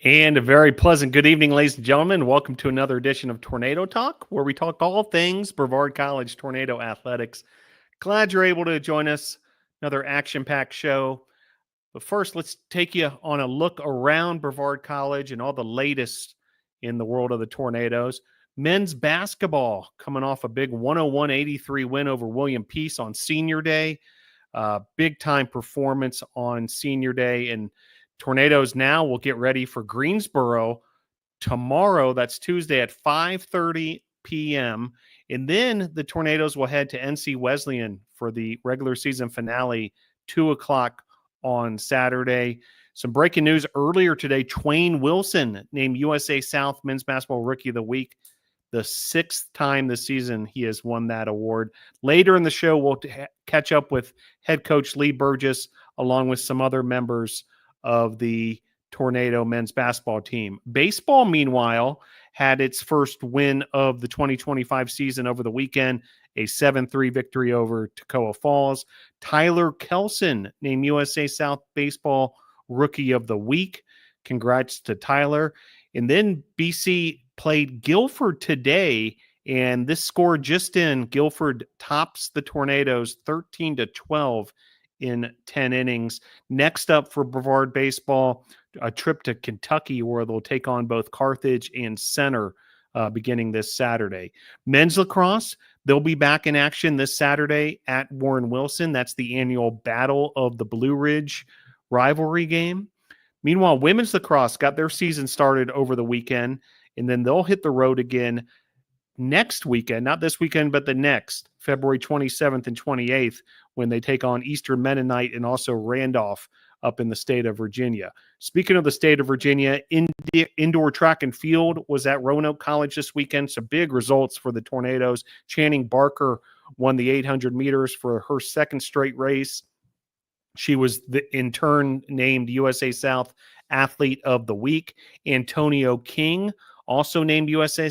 And a very pleasant good evening, ladies and gentlemen. Welcome to another edition of Tornado Talk, where we talk all things Brevard College Tornado athletics. Glad you're able to join us. Another action-packed show. But first, let's take you on a look around Brevard College and all the latest in the world of the Tornadoes. Men's basketball coming off a big 101-83 win over William Peace on Senior Day. Big-time performance on Senior Day, and Tornadoes now will get ready for Greensboro tomorrow. That's Tuesday at 5:30 p.m. And then the Tornadoes will head to NC Wesleyan for the regular season finale, 2 o'clock on Saturday. Some breaking news earlier today. Twain Wilson named USA South Men's Basketball Rookie of the Week. The 6th time this season he has won that award. Later in the show, we'll catch up with head coach Lee Burgess along with some other members of the Tornado men's basketball team. Baseball, meanwhile, had its first win of the 2025 season over the weekend, a 7-3 victory over Toccoa Falls. Tyler Kelson named USA South Baseball Rookie of the Week. Congrats to Tyler. And then BC played Guilford today, and this score just in, Guilford tops the Tornadoes 13-12 in 10 innings. Next up for Brevard baseball, a trip to Kentucky where they'll take on both Carthage and Center beginning this Saturday. Men's lacrosse, they'll be back in action this Saturday at Warren Wilson. That's the annual Battle of the Blue Ridge rivalry game. Meanwhile, women's lacrosse got their season started over the weekend, and then they'll hit the road again next weekend, not this weekend, but the next, February 27th and 28th, when they take on Eastern Mennonite and also Randolph up in the state of Virginia. Speaking of the state of Virginia, indoor track and field was at Roanoke College this weekend. Some big results for the Tornadoes. Channing Barker won the 800 meters for her second straight race. She was in turn named USA South Athlete of the Week. Antonio King also named USA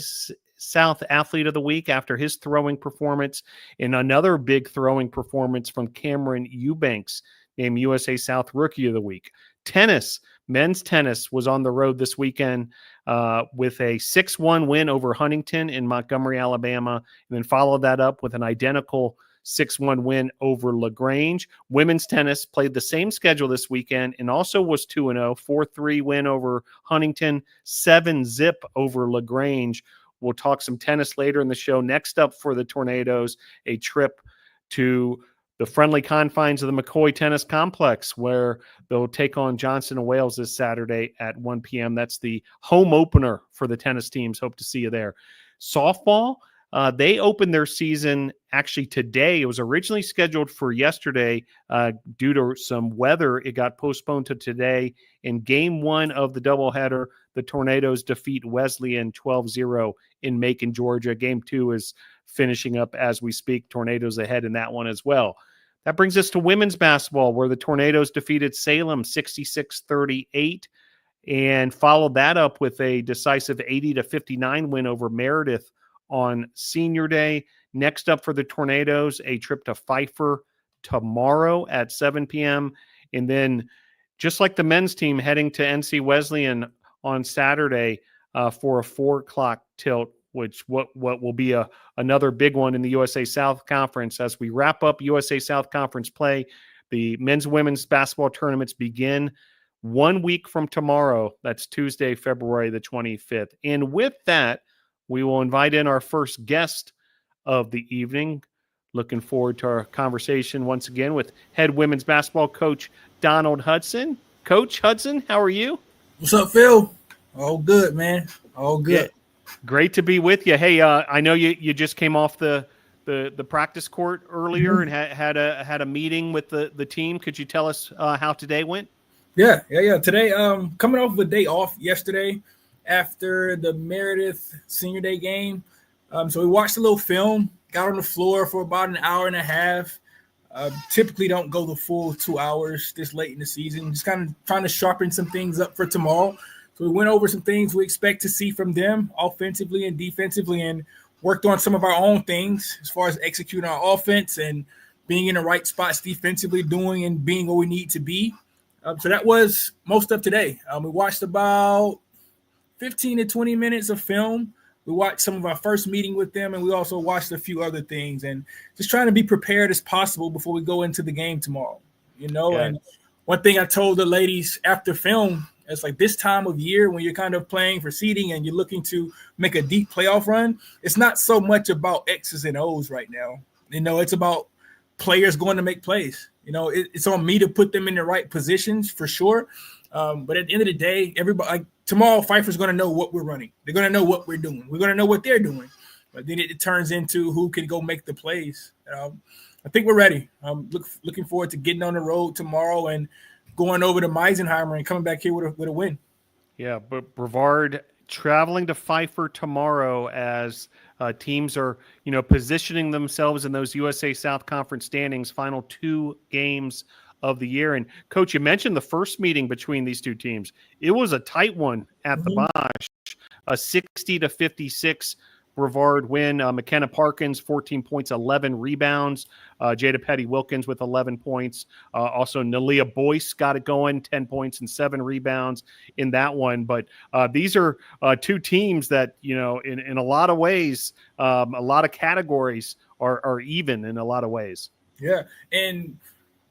South Athlete of the Week after his throwing performance. And another big throwing performance from Cameron Eubanks, named USA South Rookie of the Week. Tennis, men's tennis was on the road this weekend with a 6-1 win over Huntington in Montgomery, Alabama, and then followed that up with an identical 6-1 win over LaGrange. Women's tennis played the same schedule this weekend and also was 2-0, 4-3 win over Huntington, 7-0 over LaGrange. We'll talk some tennis later in the show. Next up for the Tornadoes, a trip to the friendly confines of the McCoy Tennis Complex, where they'll take on Johnson & Wales this Saturday at 1 p.m. That's the home opener for the tennis teams. Hope to see you there. Softball, they opened their season actually today. It was originally scheduled for yesterday. Due to some weather, it got postponed to today. In game one of the doubleheader, the Tornadoes defeat Wesleyan 12-0 in Macon, Georgia. Game two is finishing up as we speak. Tornadoes ahead in that one as well. That brings us to women's basketball, where the Tornadoes defeated Salem 66-38 and followed that up with a decisive 80-59 win over Meredith on Senior Day. Next up for the Tornadoes, a trip to Pfeiffer tomorrow at 7 p.m. And then, just like the men's team, heading to NC Wesleyan on Saturday for a 4 o'clock tilt, which what will be another big one in the USA South Conference. As we wrap up USA South Conference play, the men's and women's basketball tournaments begin 1 week from tomorrow. That's Tuesday, February the 25th. And with that, we will invite in our first guest of the evening. Looking forward to our conversation once again with head women's basketball coach Donald Hudson. Coach Hudson, how are you? What's up, Phil? All good, man. All good. Yeah, great to be with you. Hey, I know you just came off the practice court earlier and had a meeting with the team. Could you tell us how today went? Yeah. Today, coming off of a day off yesterday after the Meredith Senior Day game. So we watched a little film, got on the floor for about an hour and a half. Typically don't go the full 2 hours this late in the season. Just kind of trying to sharpen some things up for tomorrow. So we went over some things we expect to see from them offensively and defensively, and worked on some of our own things as far as executing our offense and being in the right spots defensively, doing and being where we need to be. So that was most of today. We watched about 15 to 20 minutes of film. We watched some of our first meeting with them, and we also watched a few other things, and just trying to be prepared as possible before we go into the game tomorrow. And one thing I told the ladies after film, it's like this time of year when you're kind of playing for seeding and you're looking to make a deep playoff run, it's not so much about X's and O's right now. It's about players going to make plays. It's on me to put them in the right positions for sure. But at the end of the day, everybody tomorrow, Pfeiffer's going to know what we're running. They're going to know what we're doing. We're going to know what they're doing. But then it turns into who can go make the plays. I think we're ready. I'm looking forward to getting on the road tomorrow and going over to Meisenheimer and coming back here with a win. Yeah, but Brevard traveling to Pfeiffer tomorrow as teams are, positioning themselves in those USA South Conference standings, final 2 games of the year. And Coach, you mentioned the first meeting between these two teams. It was a tight one at the Bosch, a 60-56 Brevard win. McKenna Parkins, 14 points, 11 rebounds. Jada Petty-Wilkins with 11 points. Also, Nalia Boyce got it going, 10 points and 7 rebounds in that one. But these are two teams that, in a lot of ways, a lot of categories are even in a lot of ways. Yeah, and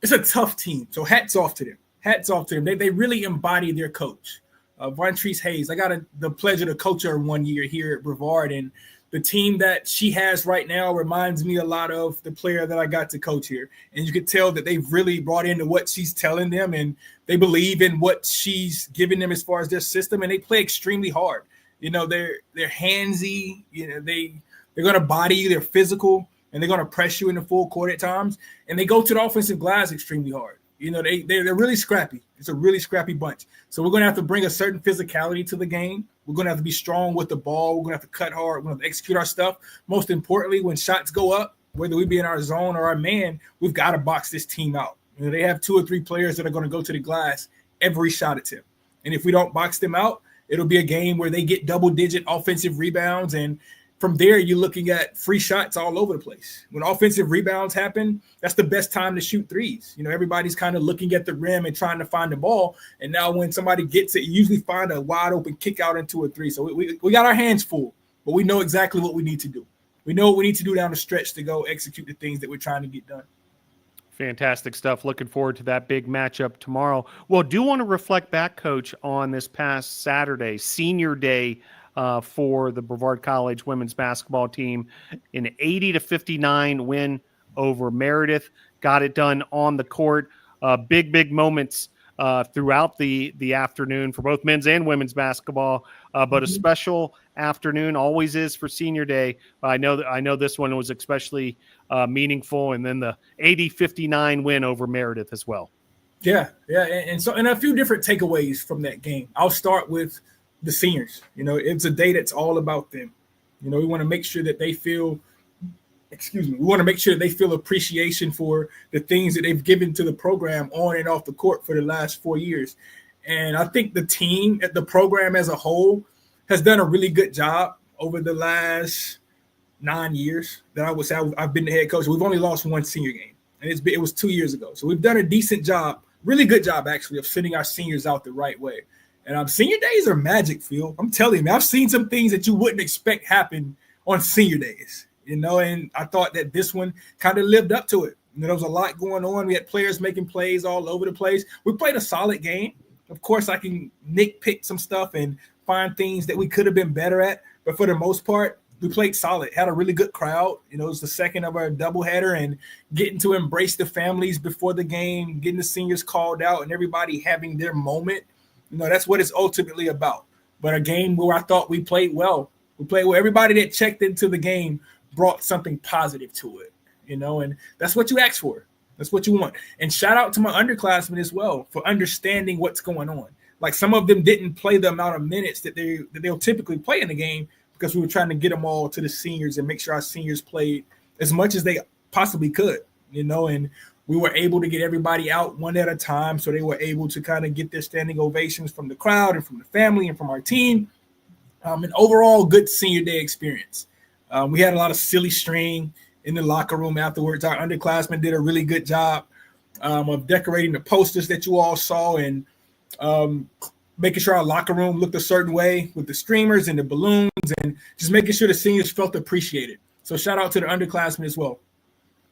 it's a tough team. So hats off to them. Hats off to them. They really embody their coach. Vontrice Hayes, I got the pleasure to coach her 1 year here at Brevard, and the team that she has right now reminds me a lot of the player that I got to coach here. And you could tell that they've really brought into what she's telling them, and they believe in what she's giving them as far as their system, and they play extremely hard. They're handsy. They're going to body you. They're physical, and they're going to press you in the full court at times, and they go to the offensive glass extremely hard. They're really scrappy. It's a really scrappy bunch. So we're going to have to bring a certain physicality to the game. We're going to have to be strong with the ball. We're going to have to cut hard. We're going to execute our stuff. Most importantly, when shots go up, whether we be in our zone or our man, we've got to box this team out. They have 2 or 3 players that are going to go to the glass every shot attempt. And if we don't box them out, it'll be a game where they get double-digit offensive rebounds, and from there, you're looking at free shots all over the place. When offensive rebounds happen, that's the best time to shoot threes. Everybody's kind of looking at the rim and trying to find the ball. And now when somebody gets it, you usually find a wide open kick out into a three. So we got our hands full, but we know exactly what we need to do. We know what we need to do down the stretch to go execute the things that we're trying to get done. Fantastic stuff. Looking forward to that big matchup tomorrow. Well, do want to reflect back, Coach, on this past Saturday, Senior Day, for the Brevard College women's basketball team, an 80-59 win over Meredith. Got it done on the court. Big moments throughout the afternoon for both men's and women's basketball, but a special afternoon always is for Senior Day. I know this one was especially meaningful, and then the 80-59 win over Meredith as well. Yeah, and a few different takeaways from that game. I'll start with the seniors. It's a day that's all about them. We want to make sure that they feel appreciation for the things that they've given to the program on and off the court for the last 4 years. And I think the team, the program as a whole, has done a really good job over the last 9 years that I would say I've been the head coach. We've only lost 1 senior game, and it was 2 years ago. So we've done a decent job, really good job actually, of sending our seniors out the right way. And senior days are magic, Phil. I'm telling you, man, I've seen some things that you wouldn't expect happen on senior days, and I thought that this one kind of lived up to it. There was a lot going on. We had players making plays all over the place. We played a solid game. Of course, I can nitpick some stuff and find things that we could have been better at, but for the most part, we played solid, had a really good crowd. It was the second of our doubleheader, and getting to embrace the families before the game, getting the seniors called out, and everybody having their moment. That's what it's ultimately about. But a game where I thought we played well. We played well. Everybody that checked into the game brought something positive to it, and that's what you ask for. That's what you want. And shout out to my underclassmen as well for understanding what's going on. Like, some of them didn't play the amount of minutes that they'll typically play in the game because we were trying to get them all to the seniors and make sure our seniors played as much as they possibly could, and we were able to get everybody out one at a time, so they were able to kind of get their standing ovations from the crowd and from the family and from our team. An overall good senior day experience. We had a lot of silly string in the locker room afterwards. Our underclassmen did a really good job of decorating the posters that you all saw and making sure our locker room looked a certain way with the streamers and the balloons and just making sure the seniors felt appreciated. So shout out to the underclassmen as well.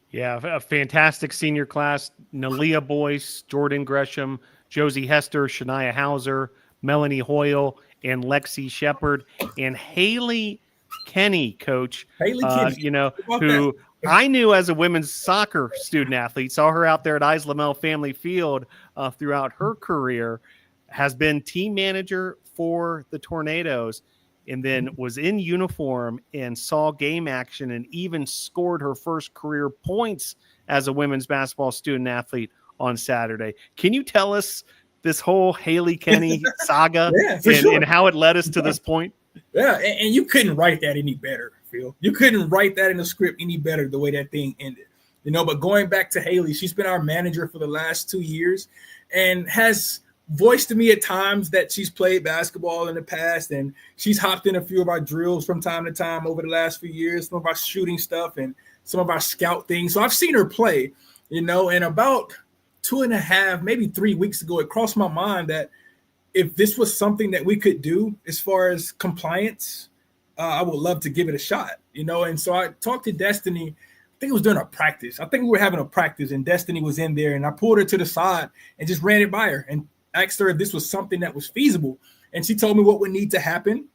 Yeah, a fantastic senior class. Nalia Boyce, Jordan Gresham, Josie Hester, Shania Hauser, Melanie Hoyle, and Lexi Shepard, and Haley Kenny, Coach, Haley Kenny. who I knew as a women's soccer student athlete, saw her out there at Isla Mel Family Field throughout her career, has been team manager for the Tornadoes, and then was in uniform and saw game action and even scored her first career points as a women's basketball student athlete on Saturday. Can you tell us this whole Haley Kenny saga and how it led us to this point? Yeah, and you couldn't write that any better, Phil. You couldn't write that in the script any better the way that thing ended. But going back to Haley, she's been our manager for the last 2 years and has voiced to me at times that she's played basketball in the past, and she's hopped in a few of our drills from time to time over the last few years, some of our shooting stuff and some of our scout things. So I've seen her play, and about 2.5, maybe 3 weeks ago, it crossed my mind that if this was something that we could do as far as compliance, I would love to give it a shot, And so I talked to Destiny. I think it was during a practice. I think we were having a practice, and Destiny was in there, and I pulled her to the side and just ran it by her and asked her if this was something that was feasible. And she told me what would need to happen.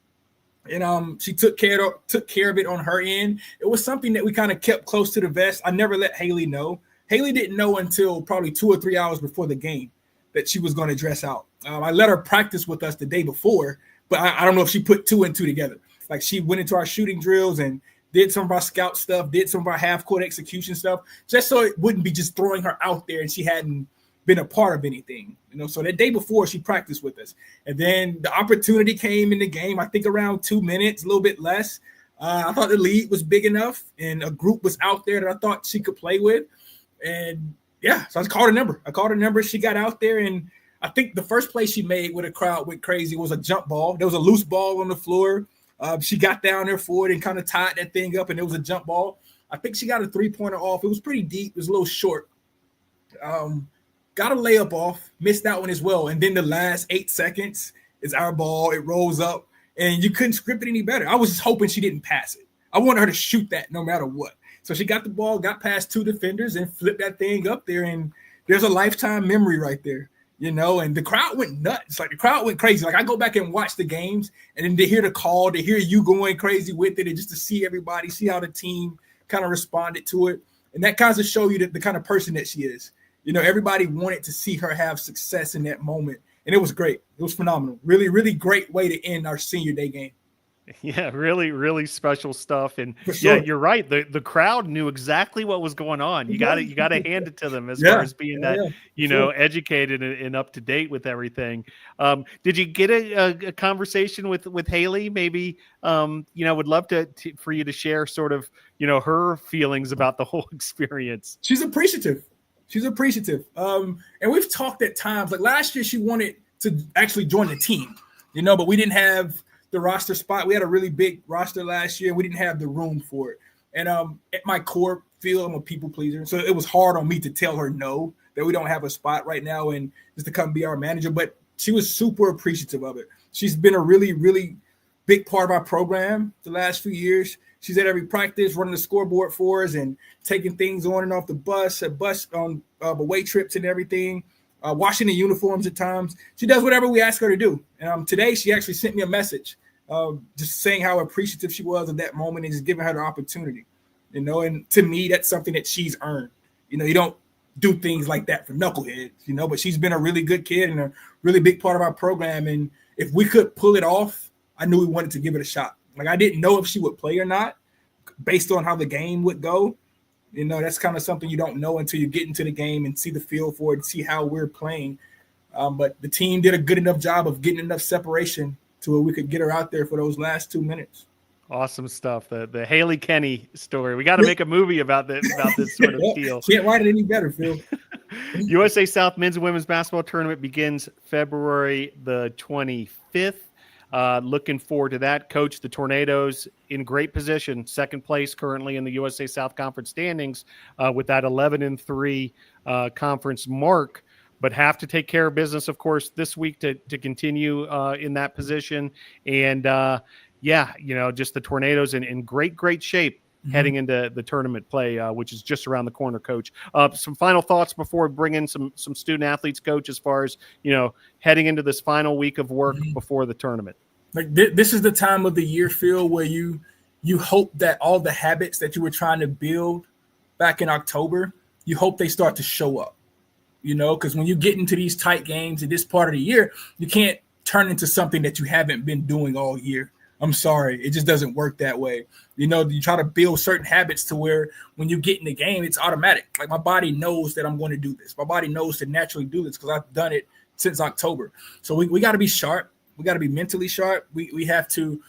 And she took care of it on her end. It was something that we kind of kept close to the vest. I never let Haley know. Haley didn't know until probably 2 or 3 hours before the game that she was going to dress out. I let her practice with us the day before, but I don't know if she put 2 and 2 together. Like, she went into our shooting drills and did some of our scout stuff, did some of our half-court execution stuff, just so it wouldn't be just throwing her out there and she hadn't been a part of anything. So that day before, she practiced with us. And then the opportunity came in the game, I think around 2 minutes, a little bit less. I thought the lead was big enough and a group was out there that I thought she could play with. And so I called her number. She got out there, and I think the first play she made where the crowd went crazy was a jump ball. There was a loose ball on the floor. She got down there for it and kind of tied that thing up, and it was a jump ball. I think she got a 3-pointer off. It was pretty deep. It was a little short. Got a layup off, missed that one as well. And then the last 8 seconds is our ball. It rolls up, and you couldn't script it any better. I was just hoping she didn't pass it. I wanted her to shoot that no matter what. So she got the ball, got past 2 defenders, and flipped that thing up there. And there's a lifetime memory right there, and the crowd went nuts. Like, the crowd went crazy. Like, I go back and watch the games, and then to hear the call, to hear you going crazy with it, and just to see everybody, see how the team kind of responded to it. And that kind of show you the kind of person that she is. Everybody wanted to see her have success in that moment. And it was great. It was phenomenal. Really, really great way to end our senior day game. Yeah, really, really special stuff. And sure. Yeah, you're right. The crowd knew exactly what was going on. You got to hand it to them as far as being educated and up to date with everything. Did you get a conversation with Haley? Maybe would love for you to share sort of her feelings about the whole experience. She's appreciative. And we've talked at times. Like, last year, she wanted to actually join the team, but we didn't have the roster spot. We had a really big roster last year. We didn't have the room for it. And at my core field, I'm a people pleaser. So it was hard on me to tell her no, that we don't have a spot right now and just to come be our manager. But she was super appreciative of it. She's been a really, really big part of our program the last few years. She's at every practice, running the scoreboard for us and taking things on and off the bus on away trips and everything. Washing the uniforms at times. She does whatever we ask her to do. And today she actually sent me a message just saying how appreciative she was of that moment and just giving her the opportunity. And to me, that's something that she's earned. You don't do things like that for knuckleheads, but she's been a really good kid and a really big part of our program. And if we could pull it off, I knew we wanted to give it a shot. Like, I didn't know if she would play or not based on how the game would go. That's kind of something you don't know until you get into the game and see the feel for it, see how we're playing. But the team did a good enough job of getting enough separation to where we could get her out there for those last 2 minutes. Awesome stuff. The Haley Kenny story. We got to make a movie about this sort of deal. Can't write it any better, Phil. USA South men's and women's basketball tournament begins February the 25th. Looking forward to that. Coach, the Tornadoes in great position, second place currently in the USA South Conference standings with that 11-3 conference mark, but have to take care of business, of course, this week to continue in that position. And just the Tornadoes in great shape heading into the tournament play, which is just around the corner, Coach. Some final thoughts before we bring in some student athletes, Coach, as far as, heading into this final week of work before the tournament. Like this is the time of the year, Phil, where you hope that all the habits that you were trying to build back in October, you hope they start to show up, because when you get into these tight games in this part of the year, you can't turn into something that you haven't been doing all year. I'm sorry. It just doesn't work that way. You try to build certain habits to where when you get in the game, it's automatic. Like my body knows that I'm going to do this. My body knows to naturally do this because I've done it since October. So we got to be sharp. We got to be mentally sharp. We have to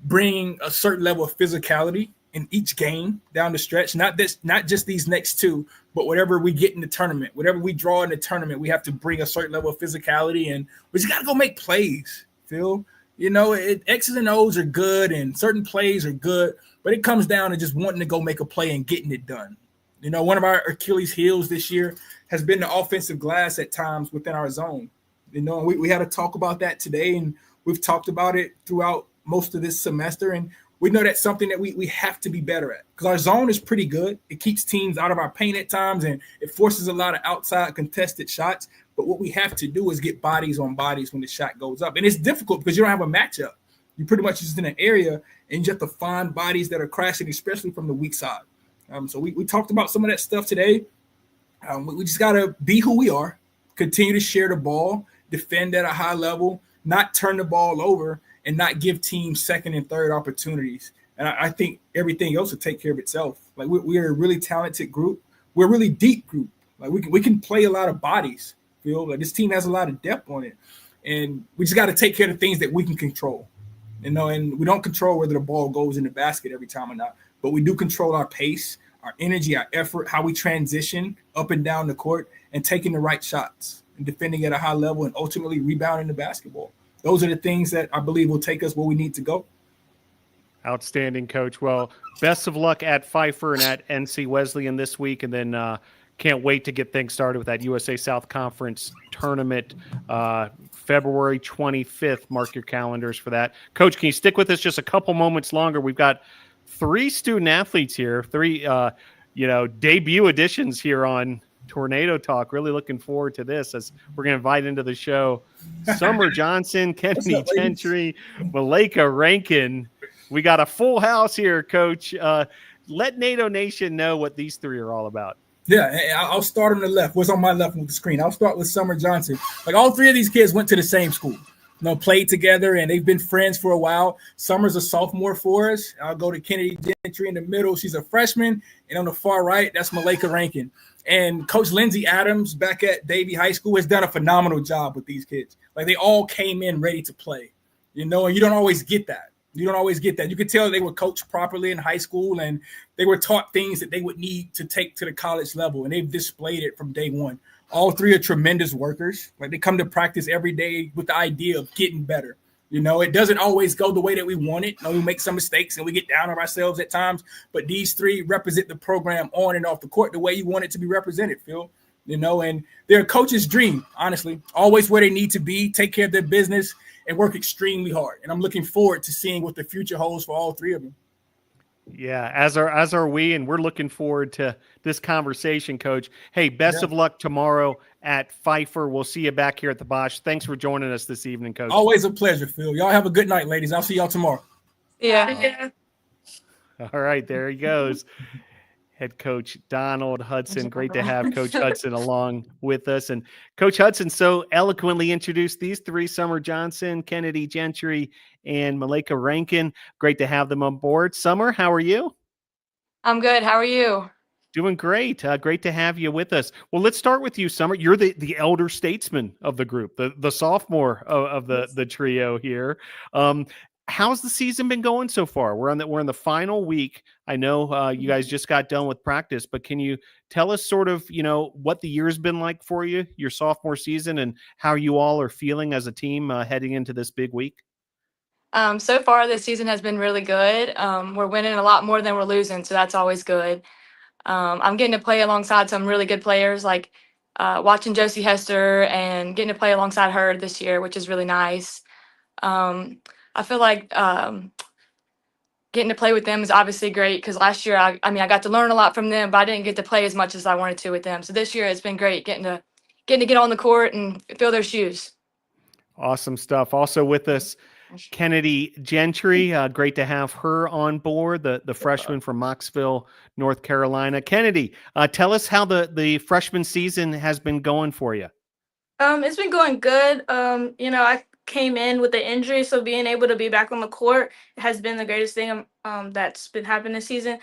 bring a certain level of physicality in each game down the stretch. Not just these next two, but whatever we get in the tournament, whatever we draw in the tournament, we have to bring a certain level of physicality, and we just got to go make plays, Phil. X's and O's are good and certain plays are good, but it comes down to just wanting to go make a play and getting it done. One of our Achilles heels this year has been the offensive glass at times within our zone. And we had to talk about that today, and we've talked about it throughout most of this semester. And we know that's something that we have to be better at because our zone is pretty good. It keeps teams out of our paint at times, and it forces a lot of outside contested shots. But what we have to do is get bodies on bodies when the shot goes up. And it's difficult because you don't have a matchup. You're pretty much just in an area, and you have to find bodies that are crashing, especially from the weak side. So we talked about some of that stuff today. We just got to be who we are, continue to share the ball, defend at a high level, not turn the ball over, and not give teams second and third opportunities. And I think everything else will take care of itself. Like we're a really talented group. We're a really deep group. Like we can play a lot of bodies. Like this team has a lot of depth on it, and we just got to take care of the things that we can control, and we don't control whether the ball goes in the basket every time or not, but we do control our pace, our energy, our effort, how we transition up and down the court, and taking the right shots and defending at a high level and ultimately rebounding the basketball. Those are the things that I believe will take us where we need to go. Outstanding, Coach. Well, best of luck at Pfeiffer and at NC Wesleyan this week, and then can't wait to get things started with that USA South Conference tournament, February 25th. Mark your calendars for that. Coach, can you stick with us just a couple moments longer? We've got 3 student athletes here, 3, debut editions here on Tornado Talk. Really looking forward to this as we're going to invite into the show Summer Johnson, Kenadi Gentry, Malayka, Rankin. We got a full house here, Coach. Let NATO Nation know what these 3 are all about. Yeah, I'll start on the left. What's on my left with the screen? I'll start with Summer Johnson. Like all 3 of these kids went to the same school, played together, and they've been friends for a while. Summer's a sophomore for us. I'll go to Kenadi Gentry in the middle. She's a freshman. And on the far right, that's Malayka Rankin. And Coach Lindsay Adams back at Davie High School has done a phenomenal job with these kids. Like they all came in ready to play, and you don't always get that. You could tell they were coached properly in high school, and they were taught things that they would need to take to the college level, and they've displayed it from day one. All 3 are tremendous workers. Like they come to practice every day with the idea of getting better. It doesn't always go the way that we want it. We make some mistakes and we get down on ourselves at times, but these 3 represent the program on and off the court the way you want it to be represented, Phil. And they're a coach's dream, honestly, always where they need to be, take care of their business, and work extremely hard. And I'm looking forward to seeing what the future holds for all 3 of them. Yeah, as are we, and we're looking forward to this conversation, Coach. Hey, best of luck tomorrow at Pfeiffer. We'll see you back here at the Bosch. Thanks for joining us this evening, Coach. Always a pleasure, Phil. Y'all have a good night, ladies. I'll see y'all tomorrow. Yeah. All right, there he goes. Head coach Donald Hudson. Great to have Coach Hudson along with us. And Coach Hudson so eloquently introduced these 3, Summer Johnson, Kenadi Gentry, and Malayka Rankin. Great to have them on board. Summer, how are you? I'm good. How are you? Doing great. Great to have you with us. Well, let's start with you, Summer. You're the elder statesman of the group, the sophomore of the trio here. How's the season been going so far? We're in the final week. I know you guys just got done with practice, but can you tell us sort of, what the year's been like for you, your sophomore season, and how you all are feeling as a team heading into this big week? So far, this season has been really good. We're winning a lot more than we're losing, so that's always good. I'm getting to play alongside some really good players like watching Josie Hester and getting to play alongside her this year, which is really nice. I feel like getting to play with them is obviously great because last year, I mean, I got to learn a lot from them, but I didn't get to play as much as I wanted to with them. So this year, it's been great getting to get on the court and fill their shoes. Awesome stuff. Also with us, Kenadi Gentry. Great to have her on board, the freshman from Mocksville, North Carolina. Kenadi, tell us how the freshman season has been going for you. It's been going good. I came in with the injury, so being able to be back on the court has been the greatest thing that's been happening this season.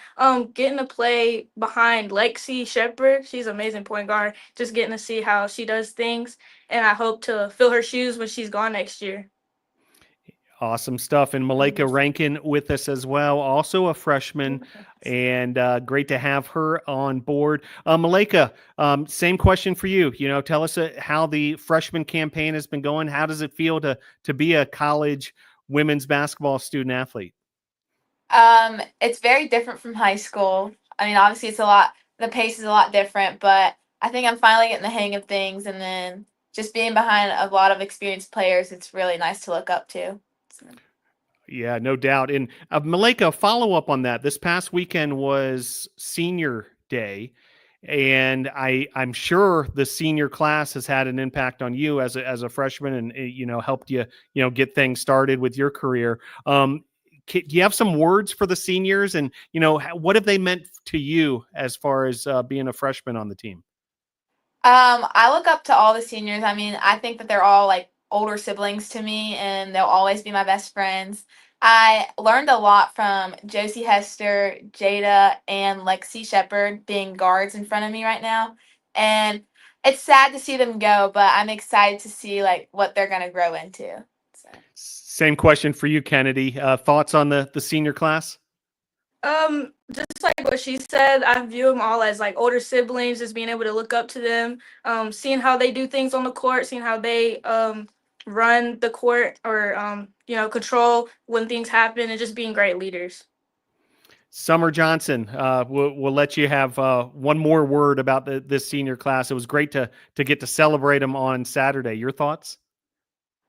Getting to play behind Lexi Shepard, she's an amazing point guard. Just getting to see how she does things, and I hope to fill her shoes when she's gone next year. Awesome stuff. And Malayka Rankin with us as well, also a freshman, and great to have her on board. Malayka, same question for you. Tell us how the freshman campaign has been going. How does it feel to be a college women's basketball student athlete? It's very different from high school. I mean, obviously the pace is a lot different, but I think I'm finally getting the hang of things, and then just being behind a lot of experienced players, it's really nice to look up to. Yeah, no doubt. And Malayka, follow up on that. This past weekend was senior day, and I'm sure the senior class has had an impact on you as a freshman, and helped you get things started with your career. Do you have some words for the seniors, and what have they meant to you as far as being a freshman on the team? I look up to all the seniors. I mean, I think that they're all like older siblings to me, and they'll always be my best friends. I learned a lot from Josie Hester, Jada, and Lexi Shepard being guards in front of me right now. And it's sad to see them go, but I'm excited to see like what they're going to grow into. So. Same question for you, Kenadi. Thoughts on the senior class? Just like what she said, I view them all as like older siblings, just being able to look up to them, seeing how they do things on the court, seeing how they run the court or control when things happen, and just being great leaders. Summer Johnson, we'll let you have one more word about this senior class. It was great to get to celebrate them on Saturday. Your thoughts?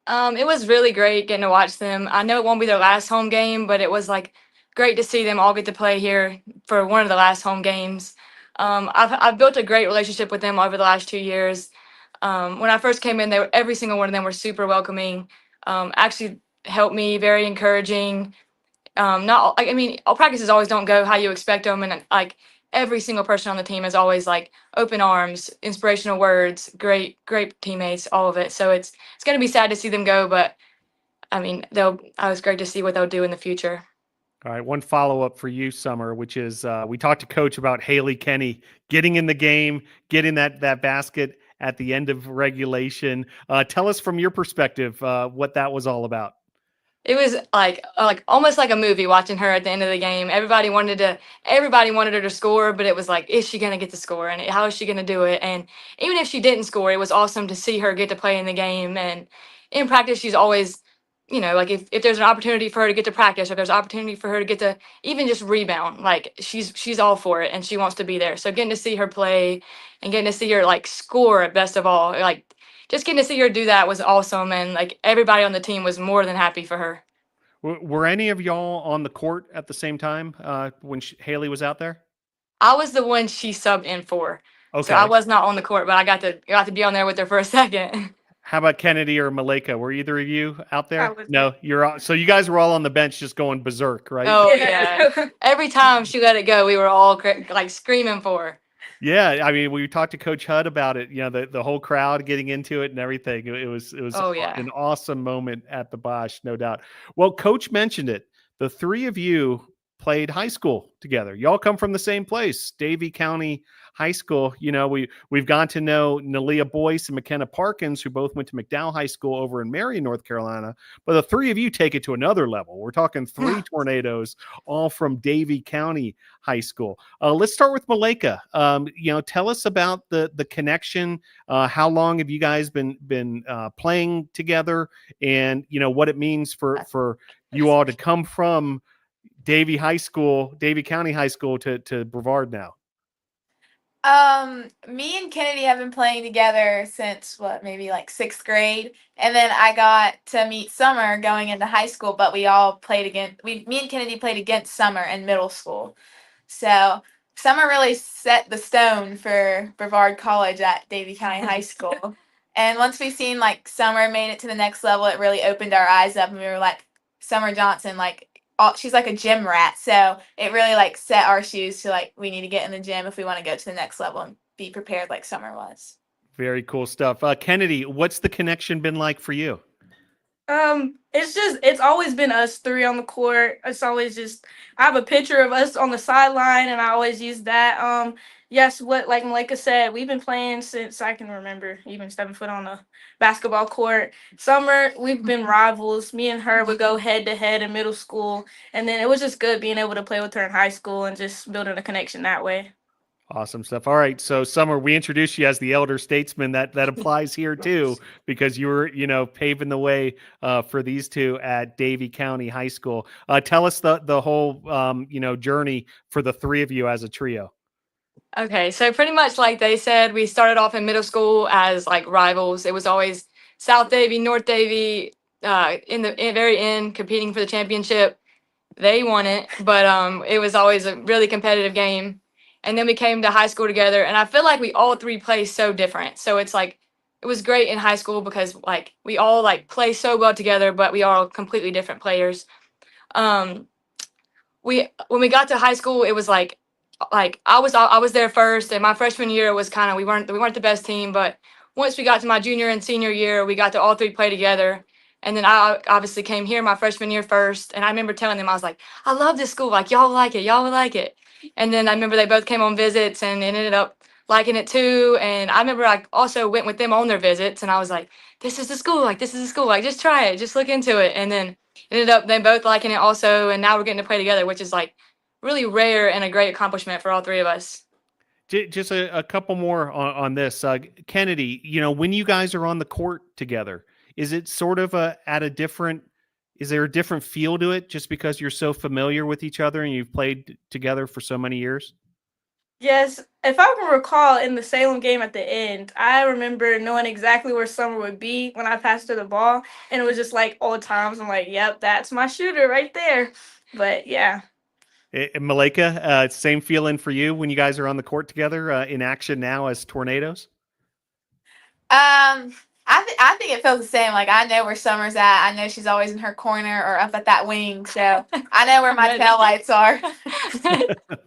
It was really great getting to watch them. I know it won't be their last home game, but it was like great to see them all get to play here for one of the last home games. I've built a great relationship with them over the last 2 years. When I first came in, every single one of them were super welcoming. Actually helped me, very encouraging. All practices always don't go how you expect them, and like every single person on the team is always like open arms, inspirational words, great teammates, all of it. So it's going to be sad to see them go, but I mean, I was great to see what they'll do in the future. All right, one follow-up for you, Summer, which is we talked to Coach about Haley Kenny getting in the game, getting that basket at the end of regulation. Tell us from your perspective what that was all about. It was like almost like a movie watching her at the end of the game. Everybody wanted her to score, but it was like, is she going to get the score, and how is she going to do it? And even if she didn't score, it was awesome to see her get to play in the game. And in practice, she's always, like if there's an opportunity for her to get to practice, or there's an opportunity for her to get to even just rebound, like she's all for it, and she wants to be there. So getting to see her play and getting to see her like score at best of all, like just getting to see her do that was awesome. And like everybody on the team was more than happy for her. Were any of y'all on the court at the same time when Haley was out there? I was the one she subbed in for. Okay. So I was not on the court, but I got to be on there with her for a second. How about Kenadi or Malayka? Were either of you out there? No, you're so you guys were all on the bench just going berserk, right? Oh yeah. Every time she let it go, we were all like screaming for her. Yeah, I mean, we talked to Coach Hud about it. The whole crowd getting into it and everything. It was an awesome moment at the Bosch, no doubt. Well, Coach mentioned it. The three of you played high school together. Y'all come from the same place, Davie County High School. We've gone to know Nalia Boyce and McKenna Parkins, who both went to McDowell High School over in Marion, North Carolina. But the three of you take it to another level. We're talking 3 tornadoes, all from Davie County High School. Let's start with Malayka. Tell us about the connection. How long have you guys been playing together, and what it means for you all to come from Davie County High School to Brevard now? Me and Kenadi have been playing together since maybe like 6th grade, and then I got to meet Summer going into high school. But we all played against me and Kenadi played against Summer in middle school. So Summer really set the stone for Brevard College at Davie County High School. And once we seen like Summer made it to the next level, it really opened our eyes up, and we were like, Summer Johnson, like she's like a gym rat, so it really like set our shoes to like we need to get in the gym if we want to go to the next level and be prepared like Summer was. Very cool stuff. Kenadi, what's the connection been like for you? It's always been us three on the court. It's always just I have a picture of us on the sideline, and I always use that. Yes, what like Malayka said, we've been playing since I can remember, even stepping foot on the basketball court. Summer, we've been rivals. Me and her would go head to head in middle school, and then it was just good being able to play with her in high school and just building a connection that way. Awesome stuff. All right. So Summer, we introduced you as the elder statesman. That applies here too, because you were, paving the way for these two at Davie County High School. Tell us the whole, journey for the three of you as a trio. Okay, so pretty much like they said, we started off in middle school as like rivals. It was always South Davie, North Davie, in the very end, competing for the championship. They won it, but it was always a really competitive game. And then we came to high school together, and I feel like we all three play so different. So it's like it was great in high school because like we all like play so well together, but we are all completely different players. When we got to high school, it was like I was there first, and my freshman year was kind of we weren't the best team, but once we got to my junior and senior year, we got to all three play together. And then I obviously came here my freshman year first, and I remember telling them, I was like, I love this school, like y'all like it, y'all would like it. And then I remember they both came on visits and ended up liking it too. And I remember I also went with them on their visits, and I was like, this is the school, like just try it, just look into it. And then ended up them both liking it also, and now we're getting to play together, which is like really rare and a great accomplishment for all three of us. Just a couple more on this. Kenadi, when you guys are on the court together, is it sort of is there a different feel to it just because you're so familiar with each other and you've played together for so many years? Yes, if I can recall in the Salem game at the end, I remember knowing exactly where Summer would be when I passed her the ball, and it was just like old times. I'm like, yep, that's my shooter right there. But yeah. Malayka, same feeling for you when you guys are on the court together in action now as Tornadoes? I think it feels the same. Like I know where Summer's at. I know she's always in her corner or up at that wing. So I know where my tail lights are.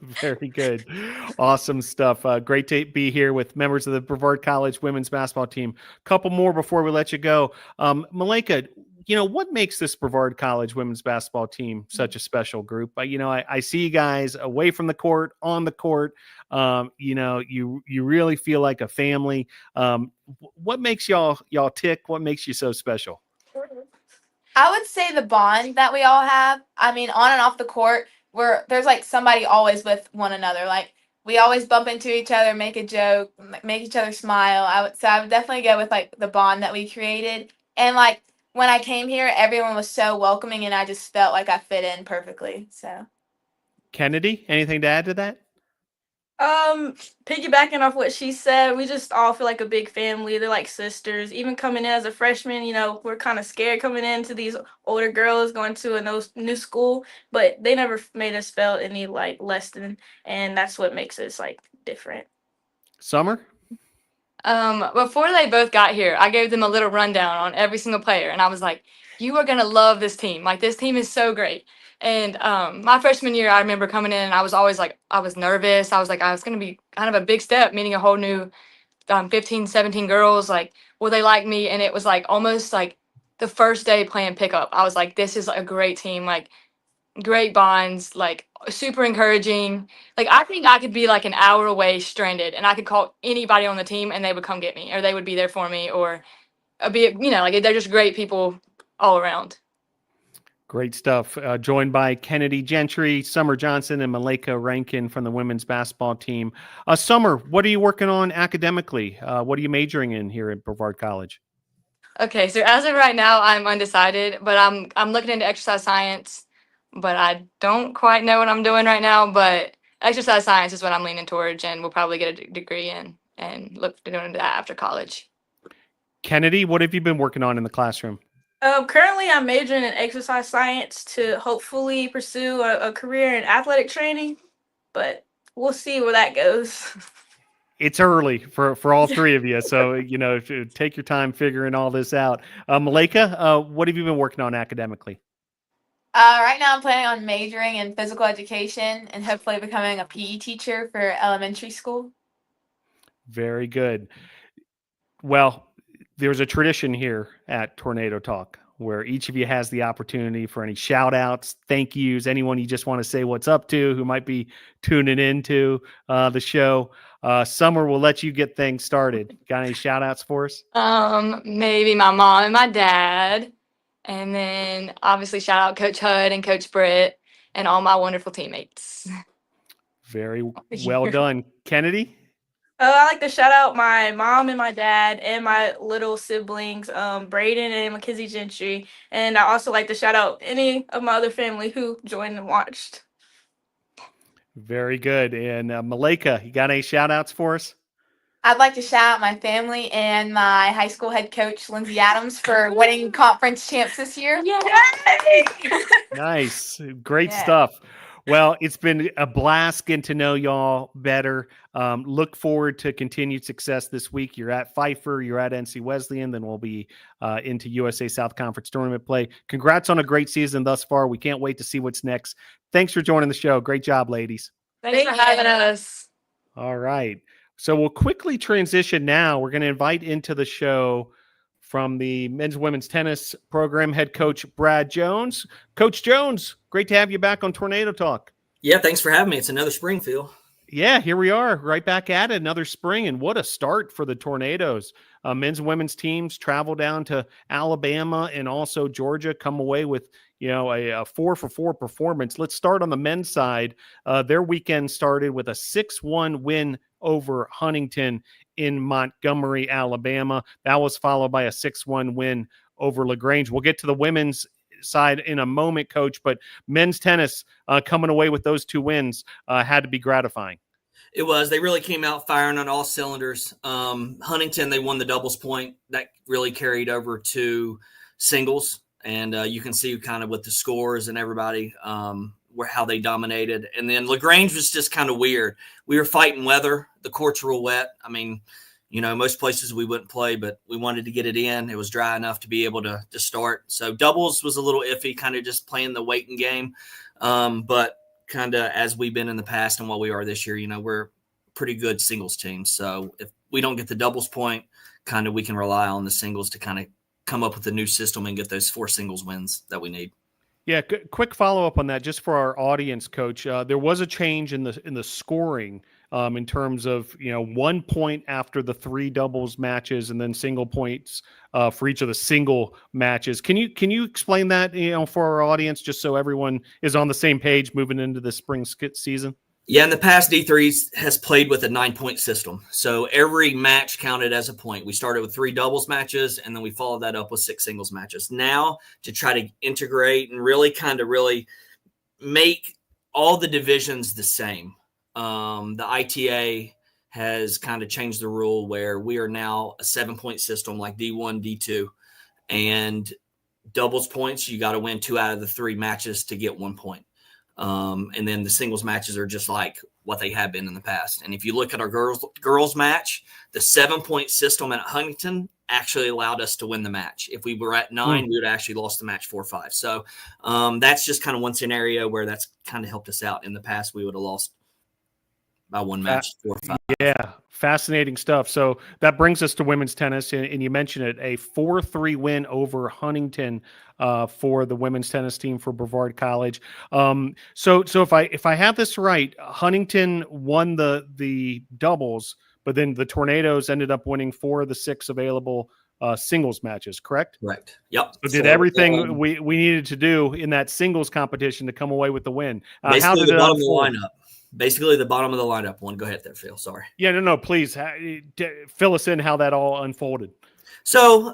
Very good. Awesome stuff. Great to be here with members of the Brevard College women's basketball team. Couple more before we let you go. Malayka, what makes this Brevard College women's basketball team such a special group? I see you guys away from the court, on the court. You really feel like a family. What makes y'all tick? What makes you so special? I would say the bond that we all have. I mean, on and off the court, there's like somebody always with one another. Like we always bump into each other, make a joke, make each other smile. I would definitely go with like the bond that we created. And like when I came here, everyone was so welcoming, and I just felt like I fit in perfectly. So, Kenadi, anything to add to that? Piggybacking off what she said, we just all feel like a big family. They're like sisters. Even coming in as a freshman, we're kind of scared coming into these older girls going to a new school, but they never made us feel any like less than, and that's what makes us like different. Summer? Before they both got here, I gave them a little rundown on every single player, and I was like, you are going to love this team. Like, this team is so great. And my freshman year, I remember coming in, and I was always like, I was nervous. I was like, I was going to be kind of a big step, meeting a whole new 15, 17 girls. Like, will they like me? And it was like almost like the first day playing pickup. I was like, this is a great team. Like, great bonds, like super encouraging. Like I think I could be like an hour away stranded, and I could call anybody on the team and they would come get me, or they would be there for me, or like they're just great people all around. Great stuff. Joined by Kenadi Gentry, Summer Johnson, and Malayka Rankin from the women's basketball team. Summer, what are you working on academically? What are you majoring in here at Brevard College? Okay, so as of right now, I'm undecided, but I'm looking into exercise science. But I don't quite know what I'm doing right now. But exercise science is what I'm leaning towards, and we'll probably get a degree in and look to doing that after college. Kenadi, what have you been working on in the classroom? Currently, I'm majoring in exercise science to hopefully pursue a career in athletic training, but we'll see where that goes. It's early for all three of you, so take your time figuring all this out. Malayka, what have you been working on academically? Right now I'm planning on majoring in physical education and hopefully becoming a PE teacher for elementary school. Very good. Well, there's a tradition here at Tornado Talk where each of you has the opportunity for any shout outs, thank yous, anyone you just want to say what's up to who might be tuning into the show. Summer, will let you get things started. Got any shout outs for us? Maybe my mom and my dad. And then obviously shout out Coach Hud and Coach Britt and all my wonderful teammates. Very well done. Kenadi? I like to shout out my mom and my dad and my little siblings, Braden and Mackenzie Gentry. And I also like to shout out any of my other family who joined and watched. Very good. And Malayka, you got any shout outs for us? I'd like to shout out my family and my high school head coach, Lindsay Adams, for winning conference champs this year. Yay! Nice. Great stuff. Well, it's been a blast getting to know y'all better. Look forward to continued success this week. You're at Pfeiffer, you're at NC Wesleyan, then we'll be into USA South Conference tournament play. Congrats on a great season thus far. We can't wait to see what's next. Thanks for joining the show. Great job, ladies. Thanks for having us. All right. So we'll quickly transition now. We're going to invite into the show from the men's and women's tennis program, head coach Brad Jones. Coach Jones, great to have you back on Tornado Talk. Yeah, thanks for having me. It's another spring, Phil. Yeah, here we are, right back at it, another spring, and what a start for the Tornadoes. Men's and women's teams travel down to Alabama and also Georgia, come away with a 4-for-4 performance. Let's start on the men's side. Their weekend started with a 6-1 win over Huntington in Montgomery, Alabama. That was followed by a 6-1 win over LaGrange. We'll get to the women's side in a moment, Coach, but men's tennis coming away with those two wins had to be gratifying. It was. They really came out firing on all cylinders. Huntington, they won the doubles point. That really carried over to singles, and you can see kind of with the scores and everybody how they dominated. And then LaGrange was just kind of weird. We were fighting weather. The courts were wet. I mean, most places we wouldn't play, but we wanted to get it in. It was dry enough to be able to start. So doubles was a little iffy, kind of just playing the waiting game. But kind of as we've been in the past and what we are this year, we're a pretty good singles team. So if we don't get the doubles point, kind of we can rely on the singles to kind of come up with a new system and get those 4 singles wins that we need. Yeah, quick follow-up on that, just for our audience, Coach. There was a change in the scoring in terms of 1 point after the 3 doubles matches, and then single points for each of the single matches. Can you explain that for our audience, just so everyone is on the same page moving into the spring season? Yeah, in the past, D3 has played with a 9-point system. So every match counted as a point. We started with 3 doubles matches, and then we followed that up with 6 singles matches. Now, to try to integrate and really make all the divisions the same, the ITA has kind of changed the rule where we are now a 7-point system like D1, D2. And doubles points, you got to win 2 out of the 3 matches to get 1 point. And then the singles matches are just like what they have been in the past. And if you look at our girls match, the 7-point system at Huntington actually allowed us to win the match. If we were at 9, we would have actually lost the match 4-5. So that's just kind of one scenario where that's kind of helped us out. In the past, we would have lost by 1 match 4-5. Yeah, fascinating stuff. So that brings us to women's tennis, and you mentioned it, a 4-3 win over Huntington for the women's tennis team for Brevard College. So if I have this right, Huntington won the doubles, but then the Tornadoes ended up winning 4 of the 6 available singles matches, correct? Correct. Yep. So did everything we needed to do in that singles competition to come away with the win. How did it unfold? Basically, the bottom of the lineup one. Go ahead there, Phil. Sorry. Yeah, no, please fill us in how that all unfolded. So,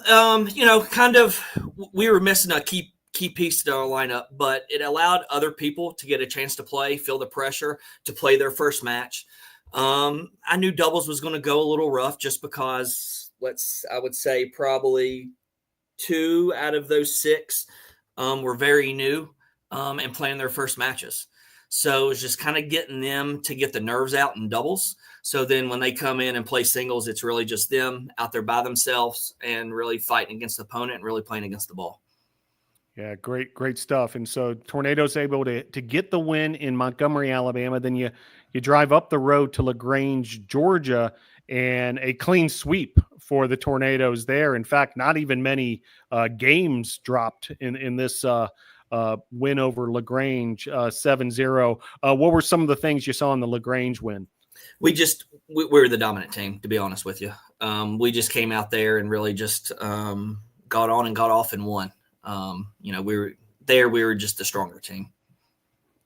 we were missing a key piece to our lineup, but it allowed other people to get a chance to play, feel the pressure to play their first match. I knew doubles was going to go a little rough just because I would say probably 2 out of those 6 were very new and playing their first matches. So it was just kind of getting them to get the nerves out in doubles. So then when they come in and play singles, it's really just them out there by themselves and really fighting against the opponent and really playing against the ball. Yeah, great stuff. And so Tornado's able to get the win in Montgomery, Alabama. Then you drive up the road to LaGrange, Georgia, and a clean sweep for the Tornadoes there. In fact, not even many games dropped in this win over LaGrange, 7-0. What were some of the things you saw in the LaGrange win? We were the dominant team, to be honest with you. We just came out there and really just got on and got off and won. We were just the stronger team.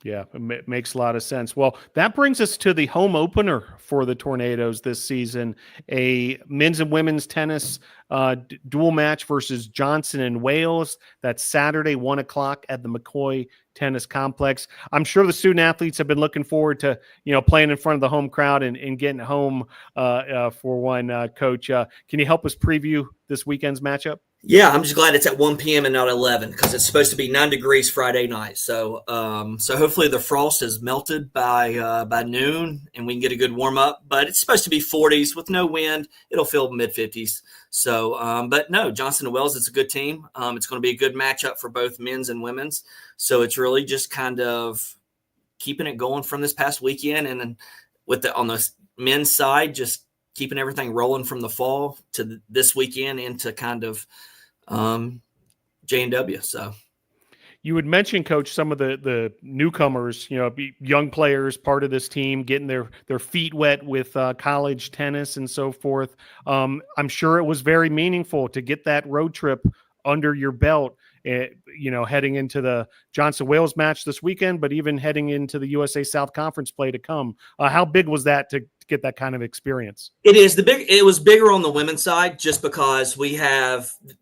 Yeah, it makes a lot of sense. Well, that brings us to the home opener for the Tornadoes this season, a men's and women's tennis dual match versus Johnson and Wales. That's Saturday, 1 o'clock at the McCoy Tennis Complex. I'm sure the student athletes have been looking forward to, playing in front of the home crowd and getting home for one. Coach, can you help us preview this weekend's matchup? Yeah, I'm just glad it's at 1 p.m. and not 11 because it's supposed to be 9 degrees Friday night. So hopefully the frost is melted by noon and we can get a good warm up. But it's supposed to be 40s with no wind. It'll feel mid 50s. So, but no, Johnson and Wells, it's a good team. It's going to be a good matchup for both men's and women's. So it's really just kind of keeping it going from this past weekend, and then on the men's side, just keeping everything rolling from the fall to this weekend into kind of J&W. So you would mention, Coach, some of the newcomers, young players, part of this team, getting their feet wet with college tennis and so forth. I'm sure it was very meaningful to get that road trip under your belt, heading into the Johnson-Wales match this weekend, but even heading into the USA South Conference play to come. How big was that to get that kind of experience? It was bigger on the women's side just because we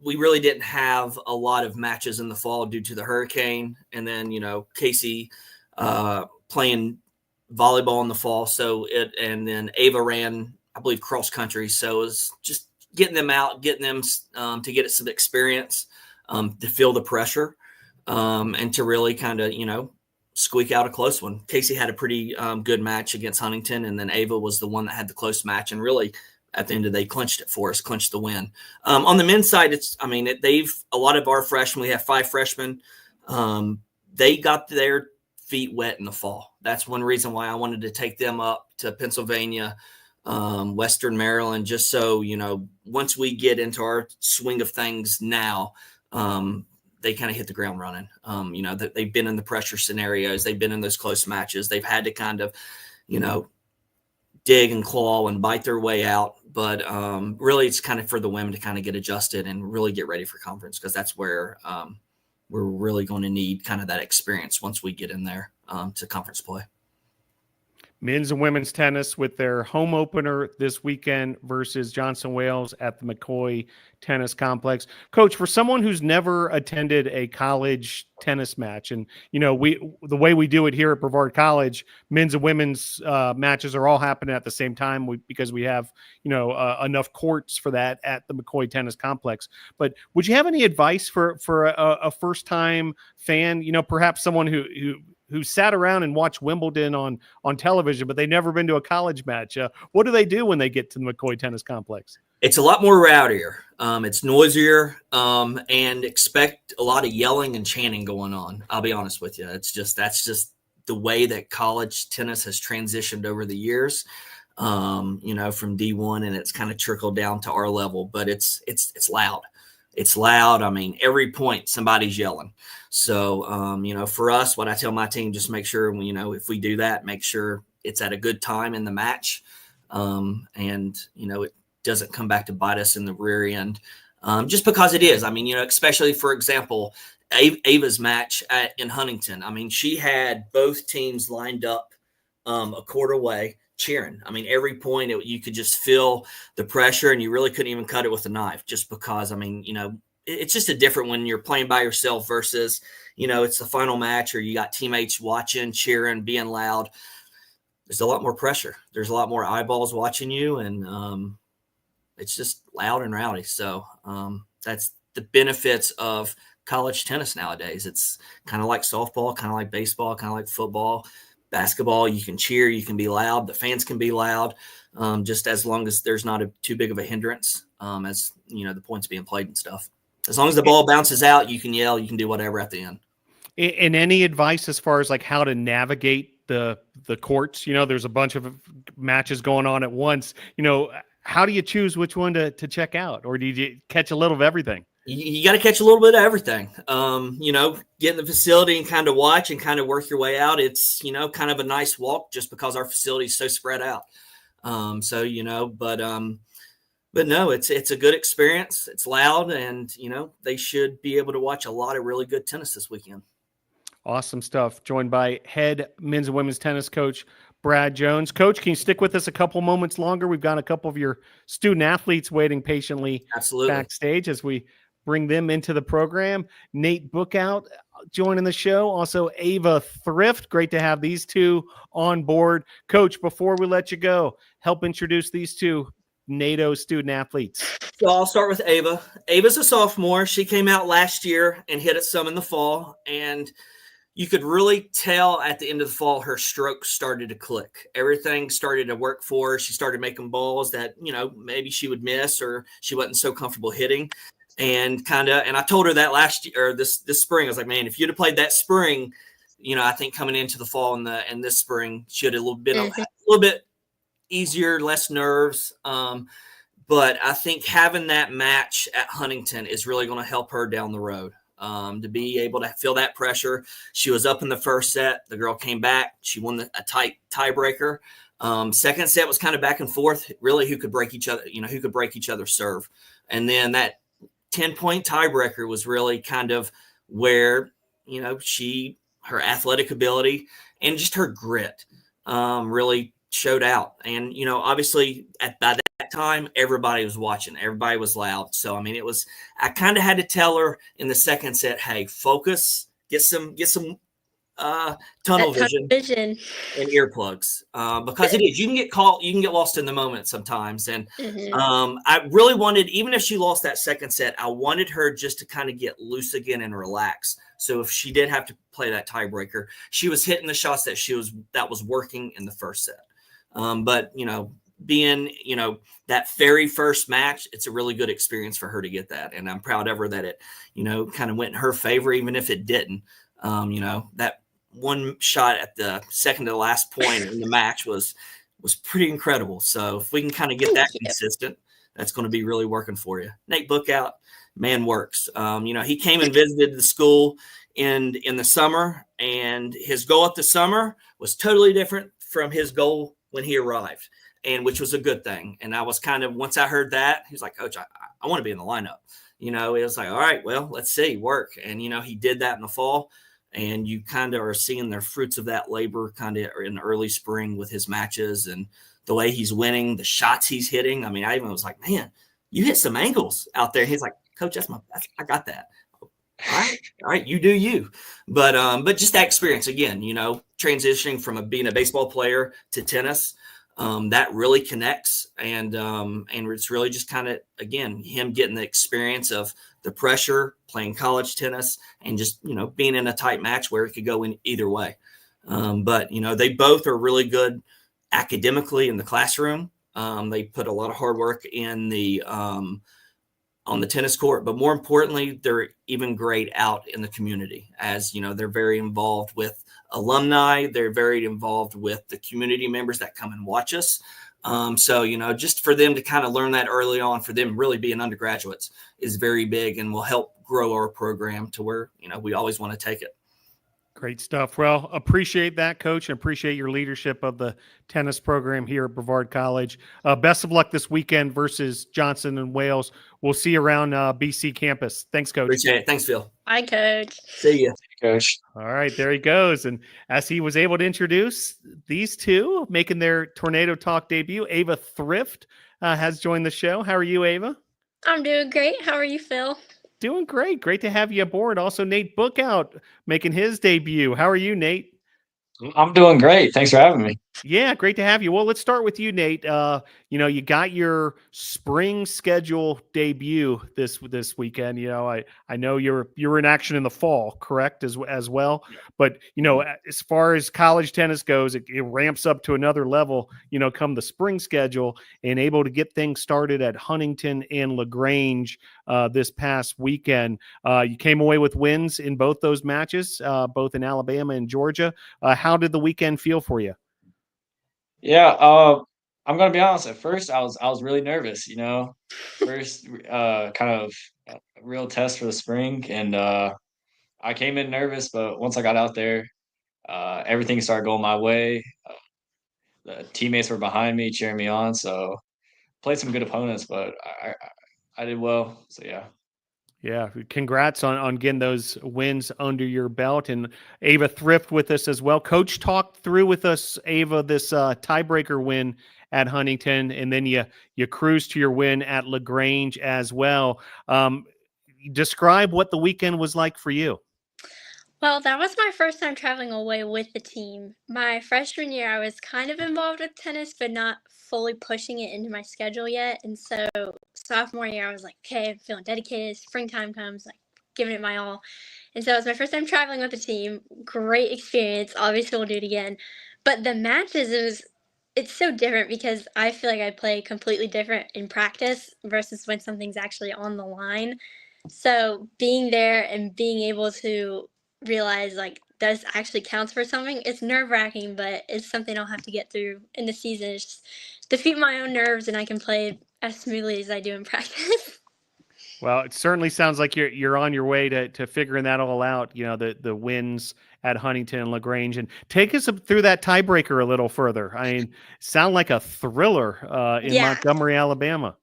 really didn't have a lot of matches in the fall due to the hurricane, and then Casey playing volleyball in the fall, and then Ava ran, I believe, cross country, so it was just getting them out, getting them to get some experience, to feel the pressure, and to really kind of squeak out a close one. Casey had a pretty good match against Huntington, and then Ava was the one that had the close match, and really at the end of the day clinched it for us, clinched the win. On the men's side, a lot of our freshmen, we have 5 freshmen, they got their feet wet in the fall. That's one reason why I wanted to take them up to Pennsylvania, Western Maryland, just so, once we get into our swing of things now, they kind of hit the ground running. They've been in the pressure scenarios. They've been in those close matches. They've had to kind of, dig and claw and bite their way out. But really it's kind of for the women to kind of get adjusted and really get ready for conference, because that's where we're really going to need kind of that experience once we get in there to conference play. Men's and women's tennis with their home opener this weekend versus Johnson-Wales at the McCoy Tennis Complex. Coach, for someone who's never attended a college tennis match, and the way we do it here at Brevard College, men's and women's matches are all happening at the same time because we have enough courts for that at the McCoy Tennis Complex. But would you have any advice for a first-time fan? Perhaps someone who sat around and watched Wimbledon on television, but they've never been to a college match. What do they do when they get to the McCoy Tennis Complex? It's a lot more rowdier. It's noisier, and expect a lot of yelling and chanting going on. I'll be honest with you. That's just the way that college tennis has transitioned over the years, from D1, and it's kind of trickled down to our level, but it's loud. It's loud. Every point somebody's yelling. So, for us, what I tell my team, just make sure, if we do that, make sure it's at a good time in the match. And it doesn't come back to bite us in the rear end. Just because it is, especially for example, Ava's match in Huntington. She had both teams lined up a court away cheering. Every point you could just feel the pressure, and you really couldn't even cut it with a knife, just because, it's just a different when you're playing by yourself versus, it's the final match or you got teammates watching, cheering, being loud. There's a lot more pressure. There's a lot more eyeballs watching you, and it's just loud and rowdy. So that's the benefits of college tennis nowadays. It's kind of like softball, kind of like baseball, kind of like football, basketball. You can cheer, you can be loud, the fans can be loud, just as long as there's not too big of a hindrance as the points being played and stuff. As long as the ball bounces out, you can yell, you can do whatever at the end. And any advice as far as like how to navigate the courts? There's a bunch of matches going on at once. How do you choose which one to check out, or do you catch a little of everything? You got to catch a little bit of everything. Get in the facility and kind of watch and kind of work your way out. It's, kind of a nice walk just because our facility is so spread out. But no, it's a good experience. It's loud, and, they should be able to watch a lot of really good tennis this weekend. Awesome stuff. Joined by head men's and women's tennis coach Brad Jones. Coach, can you stick with us a couple moments longer? We've got a couple of your student athletes waiting patiently backstage as we bring them into the program. Nate Bookout joining the show. Also, Ava Thrift. Great to have these two on board. Coach, before we let you go, help introduce these two NATO student athletes. So I'll start with Ava. Ava's a sophomore. She came out last year and hit it some in the fall, and you could really tell at the end of the fall her stroke started to click. Everything started to work for her. She started making balls that, maybe she would miss or she wasn't so comfortable hitting. And I told her that last year, or this spring, I was like, man, if you'd have played that spring, I think coming into the fall and this spring, she had a little bit easier, less nerves. But I think having that match at Huntington is really going to help her down the road. To be able to feel that pressure. She was up in the first set. The girl came back. She won a tight tiebreaker. Second set was kind of back and forth, really who could break each other's serve. And then that 10-point tiebreaker was really kind of where, her athletic ability and just her grit really showed out. And, obviously by that time, everybody was watching. Everybody was loud. So, I kind of had to tell her in the second set, hey, focus, get some tunnel vision and earplugs because it is. You can get caught. You can get lost in the moment sometimes. And I really wanted, even if she lost that second set, I wanted her just to kind of get loose again and relax. So if she did have to play that tiebreaker, she was hitting the shots that was working in the first set. But being, that very first match, it's a really good experience for her to get that. And I'm proud of her that it, kind of went in her favor, even if it didn't. That one shot at the second to the last point in the match was pretty incredible. So if we can kind of get that consistent, that's going to be really working for you. Nate Bookout, man works. He came and visited the school in the summer, and his goal at the summer was totally different from his goal when he arrived, and which was a good thing. And I was kind of, once I heard that, he was like, Coach, I want to be in the lineup. It was like, all right, well, let's see, work. And, he did that in the fall, and you kind of are seeing the fruits of that labor kind of in the early spring with his matches and the way he's winning, the shots he's hitting. I even was like, man, you hit some angles out there. He's like, Coach, I got that. All right, you do you. But just that experience again, transitioning from being a baseball player to tennis, that really connects, and it's really just kind of, again, him getting the experience of the pressure, playing college tennis, and just being in a tight match where it could go in either way. But they both are really good academically in the classroom. They put a lot of hard work in on the tennis court, but more importantly, they're even great out in the community. As they're very involved with alumni. They're very involved with the community members that come and watch us. So, just for them to kind of learn that early on, for them really being undergraduates is very big and will help grow our program to where, we always want to take it. Great stuff. Well, appreciate that, Coach, and appreciate your leadership of the tennis program here at Brevard College. Best of luck this weekend versus Johnson and Wales. We'll see you around BC campus. Thanks, Coach. Appreciate it. Thanks, Phil. Bye, Coach. See you. Coach. All right, there he goes. And as he was able to introduce these two making their Tornado Talk debut, Ava Thrift has joined the show. How are you, Ava? I'm doing great. How are you, Phil? Doing great. Great to have you aboard. Also, Nate Bookout making his debut. How are you, Nate? I'm doing great. Thanks for having me. Yeah, great to have you. Well, let's start with you, Nate. You got your spring schedule debut this weekend. I know you were in action in the fall, correct, as well. But as far as college tennis goes, it ramps up to another level. Come the spring schedule, and able to get things started at Huntington and LaGrange this past weekend. You came away with wins in both those matches, both in Alabama and Georgia. How did the weekend feel for you? Yeah, I'm gonna be honest. At first, I was really nervous. First, kind of a real test for the spring, and I came in nervous, but once I got out there, everything started going my way. The teammates were behind me, cheering me on. So played some good opponents, but I did well. So yeah. Yeah, congrats on getting those wins under your belt. And Ava Thrift with us as well. Coach talked through with us, Ava, this tiebreaker win at Huntington, and then you cruised to your win at LaGrange as well. Describe what the weekend was like for you. Well, that was my first time traveling away with the team. My freshman year, I was kind of involved with tennis, but not fully pushing it into my schedule yet. And so sophomore year, I was like, okay, I'm feeling dedicated. Springtime comes, like giving it my all. And so it was my first time traveling with the team. Great experience. Obviously, we'll do it again. But the matches, it's so different because I feel like I play completely different in practice versus when something's actually on the line. So being there and being able to realize like this actually counts for something, it's nerve-wracking, but it's something I'll have to get through in the season. It's just defeat my own nerves and I can play as smoothly as I do in practice. Well, it certainly sounds like you're on your way to figuring that all out. The wins at Huntington and LaGrange, and take us through that tiebreaker a little further. I mean, sound like a thriller in Montgomery, Alabama.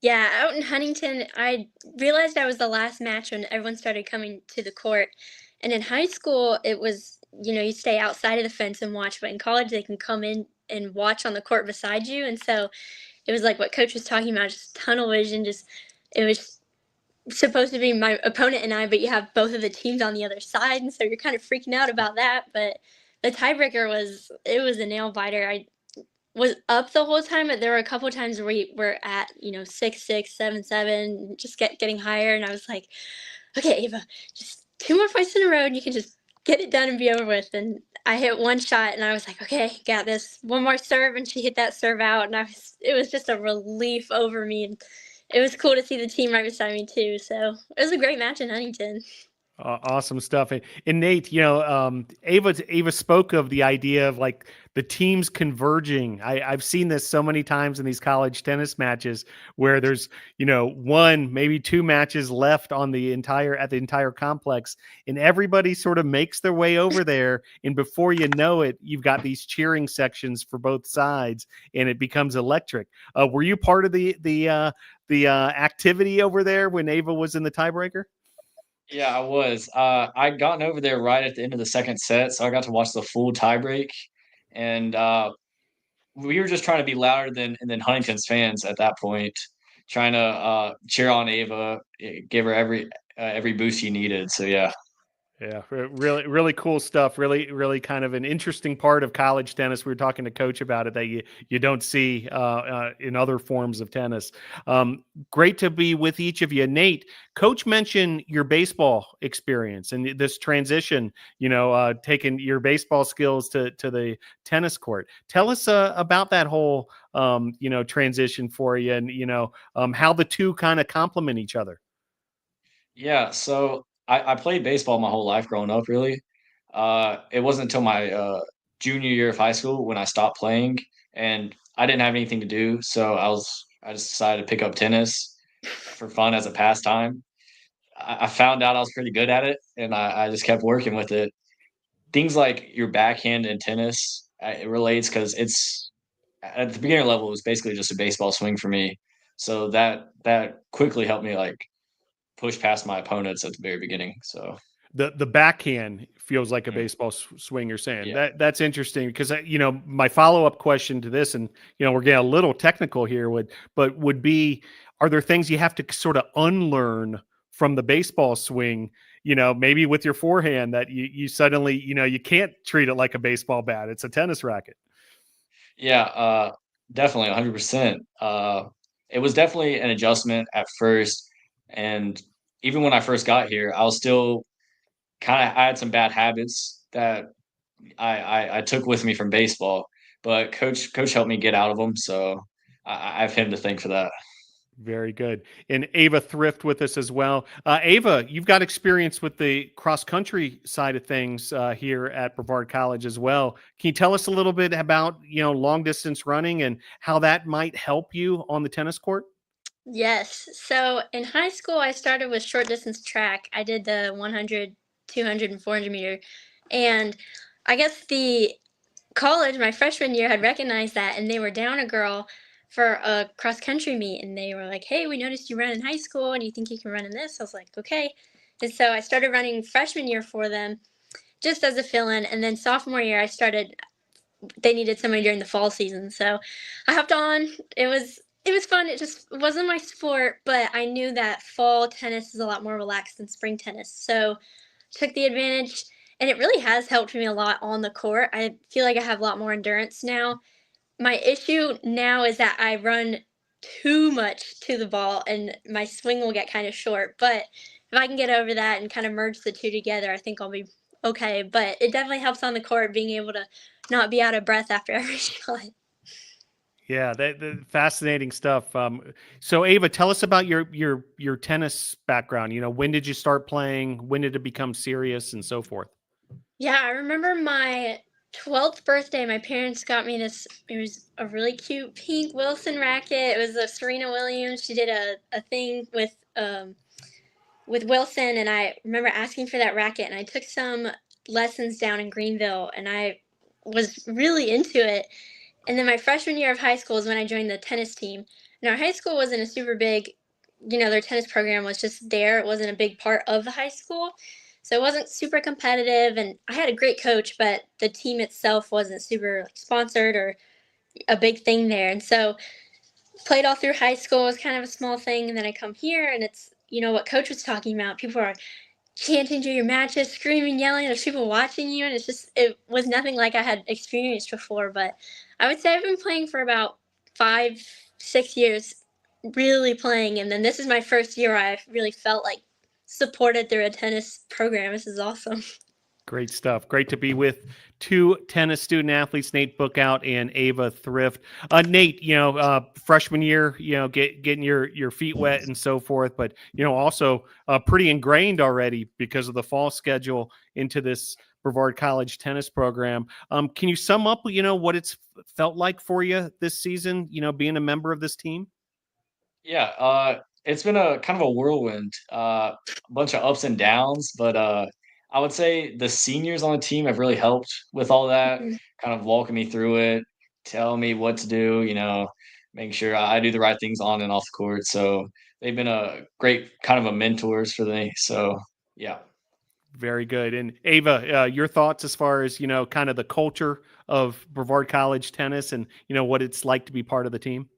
Yeah, out in Huntington, I realized I was the last match when everyone started coming to the court. And in high school, it was, you stay outside of the fence and watch, but in college, they can come in and watch on the court beside you. And so it was like what Coach was talking about, just tunnel vision. It was supposed to be my opponent and I, but you have both of the teams on the other side. And so you're kind of freaking out about that. But the tiebreaker was a nail biter. I was up the whole time, but there were a couple of times where we were at 6-6, 7-7, just getting higher, and I was like, okay, Ava, just 2 more points in a row and you can just get it done and be over with. And I hit one shot and I was like, okay, got this. One more serve, and she hit that serve out, and it was just a relief over me, and it was cool to see the team right beside me too. So it was a great match in Huntington. Awesome stuff. And Nate, Ava spoke of the idea of like the teams converging. I've seen this so many times in these college tennis matches where there's, one, maybe 2 matches left at the entire complex, and everybody sort of makes their way over there. And before you know it, you've got these cheering sections for both sides, and it becomes electric. Were you part of the activity over there when Ava was in the tiebreaker? Yeah, I was. I'd gotten over there right at the end of the second set, so I got to watch the full tiebreak, and we were just trying to be louder than Huntington's fans at that point, trying to cheer on Ava, give her every boost she needed. So yeah. Yeah, really, really cool stuff. Really, really kind of an interesting part of college tennis. We were talking to Coach about it that you don't see in other forms of tennis. Great to be with each of you. Nate, Coach mentioned your baseball experience and this transition, taking your baseball skills to the tennis court. Tell us about that whole, transition for you, and, how the two kind of complement each other. Yeah, so I played baseball my whole life growing up, really. It wasn't until my junior year of high school when I stopped playing, and I didn't have anything to do, so I just decided to pick up tennis for fun as a pastime. I found out I was pretty good at it, and I just kept working with it. Things like your backhand in tennis, it relates because it's at the beginner level, it was basically just a baseball swing for me. So that quickly helped me like push past my opponents at the very beginning. So the backhand feels like a baseball swing. You're saying that's interesting because my follow-up question to this, and we're getting a little technical here, would be, are there things you have to sort of unlearn from the baseball swing, maybe with your forehand that you suddenly, you can't treat it like a baseball bat. It's a tennis racket. Yeah, definitely 100%. It was definitely an adjustment at first, and even when I first got here, I was still I had some bad habits that I took with me from baseball, but coach helped me get out of them, so I have him to thank for that. Very good. And Ava Thrift with us as well. Ava, you've got experience with the cross country side of things here at Brevard College as well. Can you tell us a little bit about, long distance running and how that might help you on the tennis court? Yes. So in high school, I started with short distance track. I did the 100, 200, and 400 meter. And I guess the college, my freshman year, had recognized that, and they were down a girl for a cross country meet. And they were like, "Hey, we noticed you ran in high school, and you think you can run in this?" I was like, "Okay." And so I started running freshman year for them just as a fill in. And then sophomore year, they needed somebody during the fall season. So I hopped on. It was fun. It just wasn't my sport, but I knew that fall tennis is a lot more relaxed than spring tennis. So took the advantage, and it really has helped me a lot on the court. I feel like I have a lot more endurance now. My issue now is that I run too much to the ball and my swing will get kind of short. But if I can get over that and kind of merge the two together, I think I'll be okay. But it definitely helps on the court being able to not be out of breath after every shot. Yeah, that fascinating stuff. So Ava, tell us about your tennis background. When did you start playing? When did it become serious, and so forth? Yeah, I remember my 12th birthday, my parents got me this. It was a really cute pink Wilson racket. It was a Serena Williams. She did a thing with Wilson, and I remember asking for that racket, and I took some lessons down in Greenville, and I was really into it. And then my freshman year of high school is when I joined the tennis team. And our high school wasn't a super big, their tennis program was just there. It wasn't a big part of the high school. So it wasn't super competitive. And I had a great coach, but the team itself wasn't super sponsored or a big thing there. And so played all through high school. It was kind of a small thing. And then I come here, and it's, what coach was talking about. People are chanting through your matches, screaming, yelling. There's people watching you, and it was nothing like I had experienced before. But I would say I've been playing for about 5, 6 years, really playing, and then this is my first year where I really felt like supported through a tennis program. This is awesome. Great stuff. Great to be with two tennis student athletes, Nate Bookout and Ava Thrift. Nate, freshman year, getting your feet wet and so forth, but also pretty ingrained already because of the fall schedule into this Brevard College tennis program. Can you sum up, what it's felt like for you this season? Being a member of this team. Yeah, it's been a kind of a whirlwind, a bunch of ups and downs, but I would say the seniors on the team have really helped with all that, kind of walking me through it, telling me what to do, making sure I do the right things on and off the court. So they've been a great kind of a mentors for me. So yeah. Very good. And Ava, your thoughts as far as, kind of the culture of Brevard College tennis and, what it's like to be part of the team?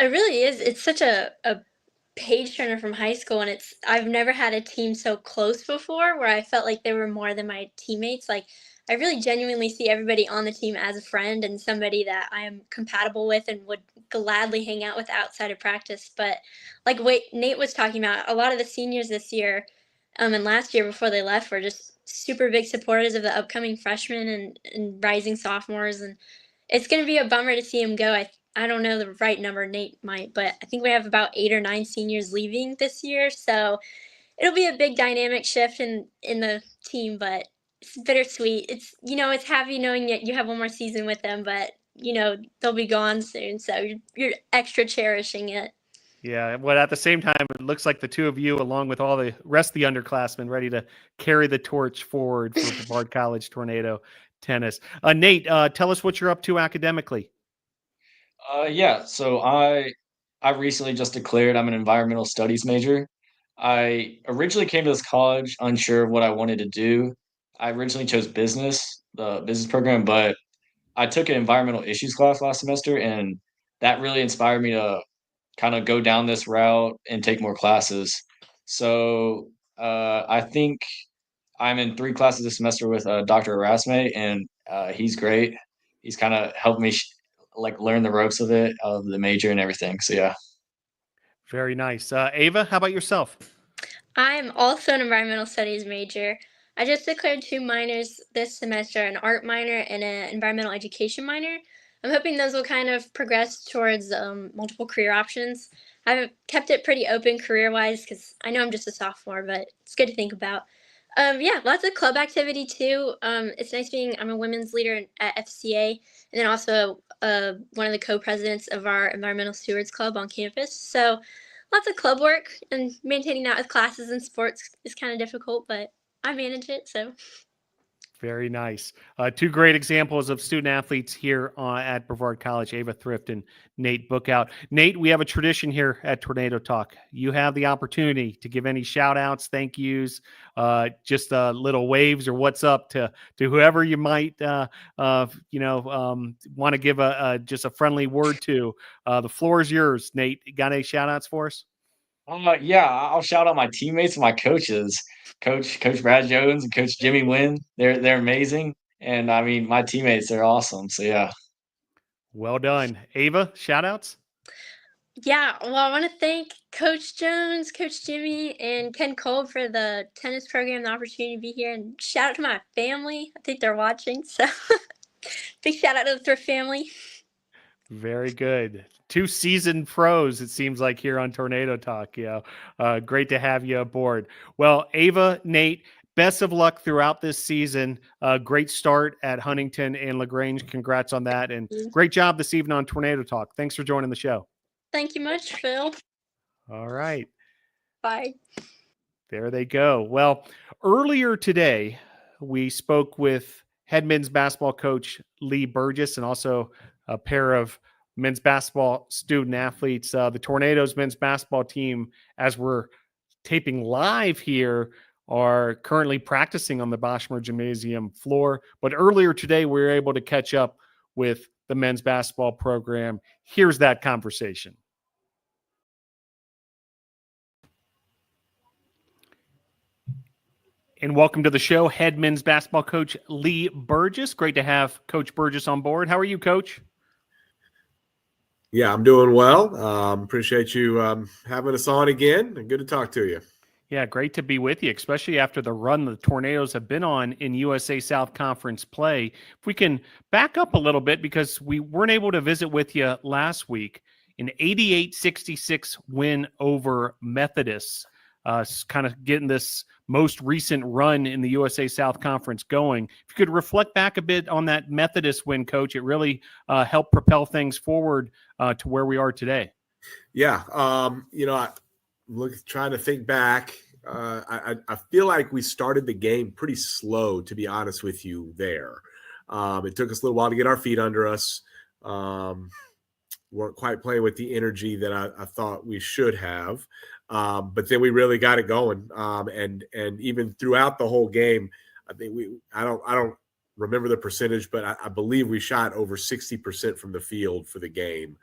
It really is. It's such a page turner from high school, and I've never had a team so close before where I felt like they were more than my teammates. Like, I really genuinely see everybody on the team as a friend and somebody that I am compatible with and would gladly hang out with outside of practice. But like what Nate was talking about, a lot of the seniors this year and last year before they left were just super big supporters of the upcoming freshmen and rising sophomores. And it's going to be a bummer to see them go. I don't know the right number, Nate might, but I think we have about 8 or 9 seniors leaving this year. So it'll be a big dynamic shift in the team, but it's bittersweet. It's happy knowing that you have one more season with them, but they'll be gone soon. So you're extra cherishing it. Yeah, but at the same time, it looks like the two of you, along with all the rest of the underclassmen, ready to carry the torch forward for Brevard College Tornado tennis. Nate, tell us what you're up to academically. Yeah, so I recently just declared I'm an environmental studies major. I originally came to this college unsure of what I wanted to do. I originally chose business, the business program, but I took an environmental issues class last semester, and that really inspired me to kind of go down this route and take more classes. So I think I'm in 3 classes this semester with Dr. Erasme, and he's great. He's kind of helped me learn the ropes of it, of the major and everything. So yeah. Very nice. Ava, how about yourself? I'm also an environmental studies major. I just declared 2 minors this semester, an art minor and an environmental education minor. I'm hoping those will kind of progress towards multiple career options. I've kept it pretty open career-wise because I know I'm just a sophomore, but it's good to think about. Yeah, lots of club activity too. It's nice I'm a women's leader at FCA, and then also one of the co-presidents of our environmental stewards club on campus. So lots of club work, and maintaining that with classes and sports is kind of difficult, but I manage it, so. Very nice. 2 great examples of student athletes here at Brevard College, Ava Thrift and Nate Bookout. Nate, we have a tradition here at Tornado Talk. You have the opportunity to give any shout outs, thank yous, just little waves or what's up to whoever you might, want to give just a friendly word to. The floor is yours, Nate. Got any shout outs for us? Yeah, I'll shout out my teammates and my coaches, Coach Brad Jones and Coach Jimmy Wynn. They're amazing, and I mean my teammates, they're awesome. So yeah. Well done. Ava, shout outs? Yeah, well, I want to thank Coach Jones, Coach Jimmy, and Ken Cole for the tennis program, the opportunity to be here, and shout out to my family. I think they're watching, so big shout out to the Thrift family. Very good. 2 seasoned pros, it seems like, here on Tornado Talk. Great to have you aboard. Well, Ava, Nate, best of luck throughout this season. Great start at Huntington and LaGrange. Congrats on that. And great job this evening on Tornado Talk. Thanks for joining the show. Thank you much, Phil. All right. Bye. There they go. Well, earlier today, we spoke with head men's basketball coach Lee Burgess and also a pair of men's basketball student athletes. The Tornadoes men's basketball team, as we're taping live here, are currently practicing on the Boschmer Gymnasium floor. But earlier today, we were able to catch up with the men's basketball program. Here's that conversation. And welcome to the show, head men's basketball coach Lee Burgess. Great to have Coach Burgess on board. How are you, Coach? Yeah, I'm doing well. Appreciate you having us on again. Good to talk to you. Yeah, great to be with you, especially after the run the Tornadoes have been on in USA South Conference play. If we can back up a little bit, because we weren't able to visit with you last week, an 88-66 win over Methodist, kind of getting this most recent run in the USA South Conference going. If you could reflect back a bit on that Methodist win, Coach, it really helped propel things forward to where we are today. Yeah, trying to think back. I feel like we started the game pretty slow, to be honest with you there. It took us a little while to get our feet under us. Weren't quite playing with the energy that I thought we should have. But then we really got it going. And even throughout the whole game, I think I don't remember the percentage, but I believe we shot over 60% from the field for the game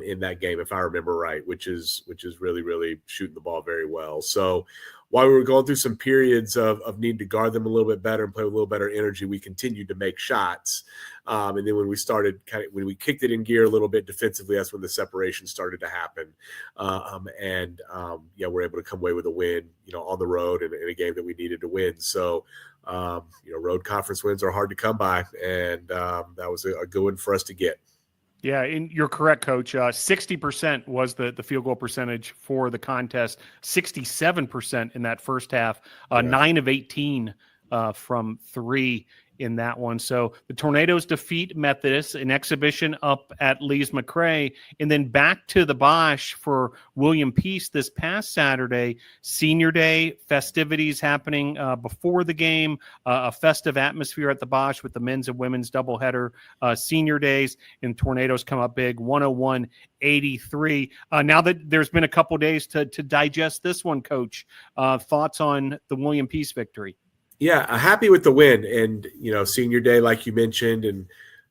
in that game, if I remember right, which is really, really shooting the ball very well. So while we were going through some periods of needing to guard them a little bit better and play with a little better energy, we continued to make shots. And then when we kicked it in gear a little bit defensively, that's when the separation started to happen. We're able to come away with a win, on the road in a game that we needed to win. So, road conference wins are hard to come by, and that was a good one for us to get. Yeah, and you're correct, Coach. 60% was the field goal percentage for the contest, 67% in that first half, 9 of 18 from 3 in that one. So the Tornadoes defeat Methodist, an exhibition up at Lee's McRae, and then back to the Bosch for William Peace this past Saturday. Senior Day festivities happening before the game, a festive atmosphere at the Bosch with the men's and women's doubleheader senior days, and Tornadoes come up big, 101-83. Now that there's been a couple days to digest this one, Coach, thoughts on the William Peace victory? Yeah, happy with the win. And, senior day, like you mentioned, and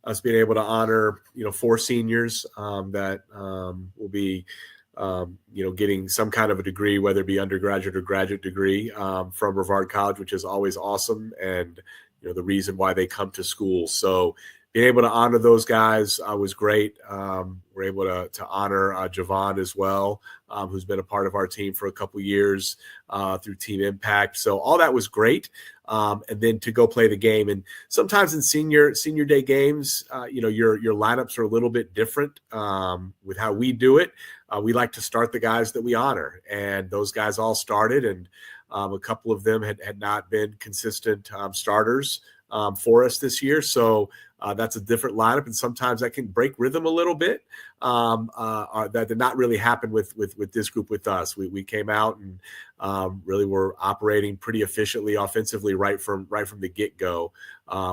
us being able to honor, 4 seniors that will be getting some kind of a degree, whether it be undergraduate or graduate degree from Brevard College, which is always awesome. And, the reason why they come to school. So being able to honor those guys was great. We're able to honor Javon as well, who's been a part of our team for a couple years through Team Impact. So all that was great. And then to go play the game. And sometimes in senior day games, your lineups are a little bit different with how we do it. We like to start the guys that we honor, and those guys all started, and a couple of them had not been consistent starters for us this year. So that's a different lineup, and sometimes that can break rhythm a little bit. That did not really happen with this group with us. We came out and really were operating pretty efficiently offensively right from the get-go,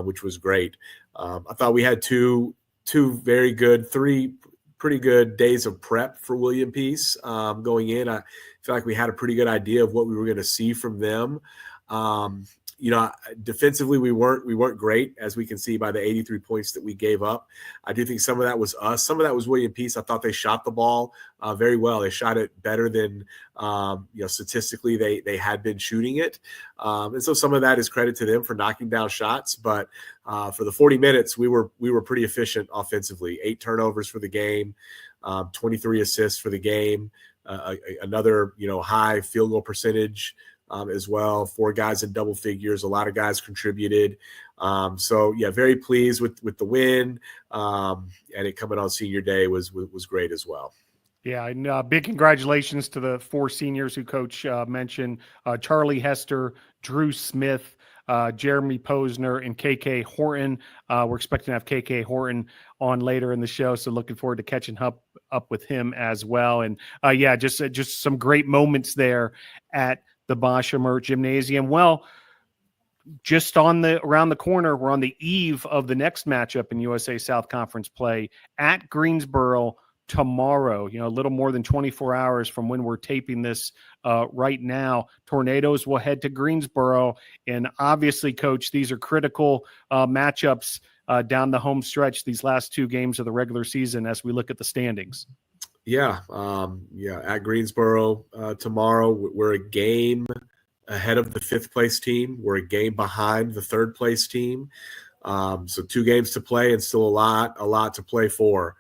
which was great. I thought we had three pretty good days of prep for William Peace going in. I feel like we had a pretty good idea of what we were going to see from them. Defensively, we weren't great, as we can see by the 83 points that we gave up. I do think some of that was us. Some of that was William Peace. I thought they shot the ball very well. They shot it better than, statistically they had been shooting it. And so some of that is credit to them for knocking down shots. But for the 40 minutes, we were pretty efficient offensively. 8 turnovers for the game, 23 assists for the game, another, high field goal percentage as well. 4 guys in double figures. A lot of guys contributed. Very pleased with the win. And it coming on senior day was great as well. Yeah, and big congratulations to the 4 seniors who Coach mentioned: Charlie Hester, Drew Smith, Jeremy Posner, and KK Horton. We're expecting to have KK Horton on later in the show, so looking forward to catching up with him as well. And just some great moments there at the Boshamer Gymnasium. Well, just around the corner, we're on the eve of the next matchup in USA South Conference play at Greensboro tomorrow. A little more than 24 hours from when we're taping this right now. Tornadoes will head to Greensboro, and obviously, Coach, these are critical matchups down the home stretch, these last 2 games of the regular season as we look at the standings. At Greensboro tomorrow. We're a game ahead of the 5th place team. We're a game behind the 3rd place team. So 2 games to play and still a lot to play for.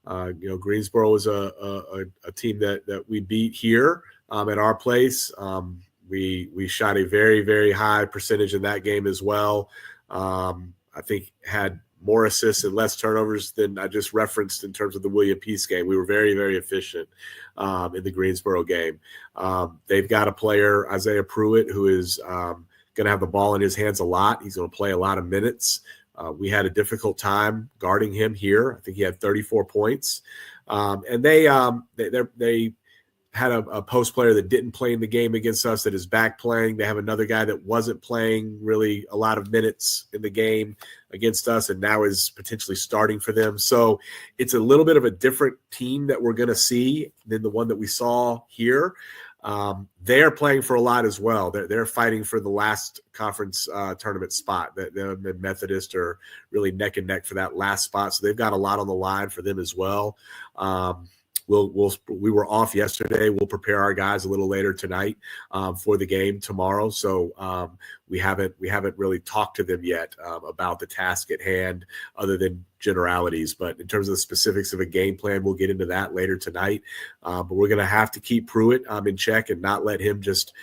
Greensboro is a team that we beat here at our place. We shot a very, very high percentage in that game as well. I think had more assists and less turnovers than I just referenced in terms of the William Peace game. We were very, very efficient in the Greensboro game. They've got a player, Isaiah Pruitt, who is going to have the ball in his hands a lot. He's going to play a lot of minutes. We had a difficult time guarding him here. I think he had 34 points. And they had a post player that didn't play in the game against us that is back playing. They have another guy that wasn't playing really a lot of minutes in the game against us and now is potentially starting for them. So it's a little bit of a different team that we're going to see than the one that we saw here. They're playing for a lot as well. They're fighting for the last conference tournament spot. The Methodist are really neck and neck for that last spot. So they've got a lot on the line for them as well. We were off yesterday. We'll prepare our guys a little later tonight for the game tomorrow. So we haven't really talked to them yet about the task at hand, other than generalities. But in terms of the specifics of a game plan, we'll get into that later tonight. But we're going to have to keep Pruitt in check and not let him just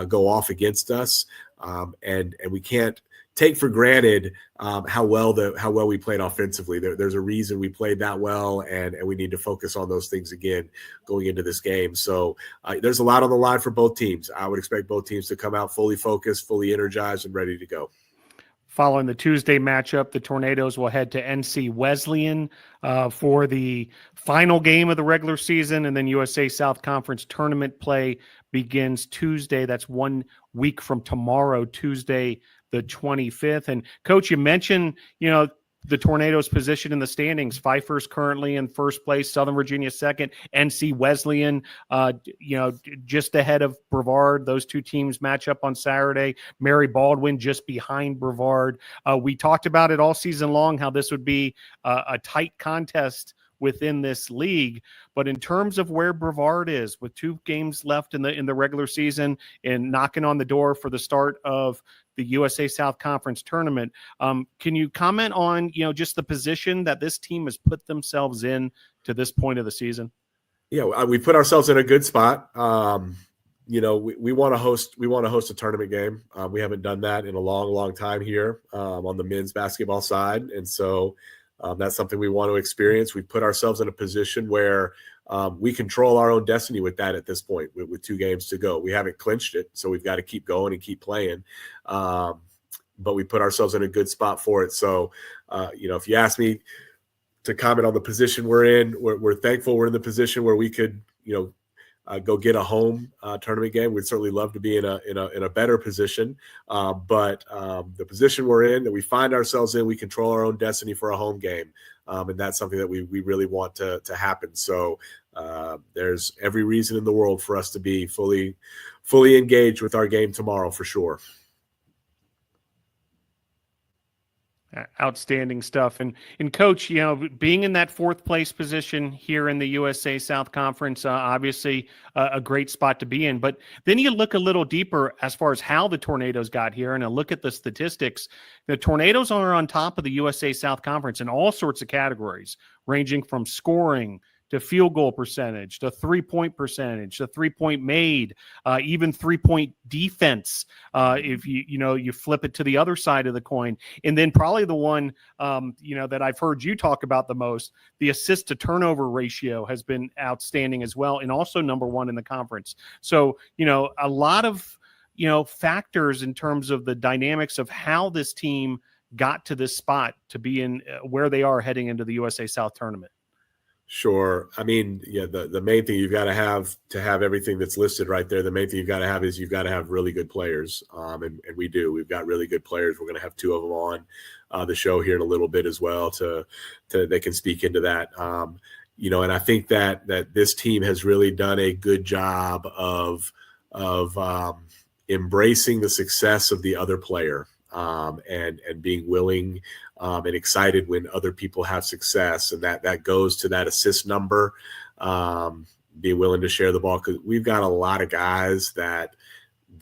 go off against us. And we can't take for granted how well we played offensively. There's a reason we played that well, and we need to focus on those things again going into this game. So there's a lot on the line for both teams. I would expect both teams to come out fully focused, fully energized, and ready to go. Following the Tuesday matchup, the Tornadoes will head to NC Wesleyan for the final game of the regular season, and then USA South Conference tournament play begins Tuesday. That's 1 week from tomorrow, Tuesday, the 25th. And Coach, you mentioned, the Tornadoes' position in the standings. Pfeiffer's currently in first place, Southern Virginia second, NC Wesleyan, just ahead of Brevard. Those 2 teams match up on Saturday. Mary Baldwin just behind Brevard. We talked about it all season long, how this would be a tight contest within this league. But in terms of where Brevard is, with 2 games left in the regular season and knocking on the door for the start of the USA South Conference tournament, can you comment on, just the position that this team has put themselves in to this point of the season? Yeah, we put ourselves in a good spot. We want to host a tournament game. We haven't done that in a long time here on the men's basketball side, and so that's something we want to experience. We've put ourselves in a position where we control our own destiny with that at this point, with 2 games to go. We haven't clinched it, so we've got to keep going and keep playing. But we put ourselves in a good spot for it. So, if you ask me to comment on the position we're in, we're thankful we're in the position where we could, go get a home tournament game. We'd certainly love to be in a better position, but the position we're in, that we find ourselves in, we control our own destiny for a home game, and that's something that we really want to happen. So there's every reason in the world for us to be fully engaged with our game tomorrow, for sure. Outstanding stuff. And Coach, being in that 4th place position here in the USA South Conference, obviously a great spot to be in. But then you look a little deeper as far as how the Tornadoes got here, and I look at the statistics. The Tornadoes are on top of the USA South Conference in all sorts of categories, ranging from scoring to field goal percentage, to 3-point percentage, to 3-point made, even 3-point defense. If you flip it to the other side of the coin, and then probably the one, that I've heard you talk about the most, the assist to turnover ratio has been outstanding as well, and also number 1 in the conference. So, a lot of, factors in terms of the dynamics of how this team got to this spot to be in where they are heading into the USA South tournament. Sure. I mean, the main thing you've got to have everything that's listed right there. The main thing you've got to have is you've got to have really good players. And we do. We've got really good players. We're going to have 2 of them on the show here in a little bit as well to they can speak into that. And I think that this team has really done a good job of embracing the success of the other player, and being willing and excited when other people have success. And that goes to that assist number, being willing to share the ball, because we've got a lot of guys that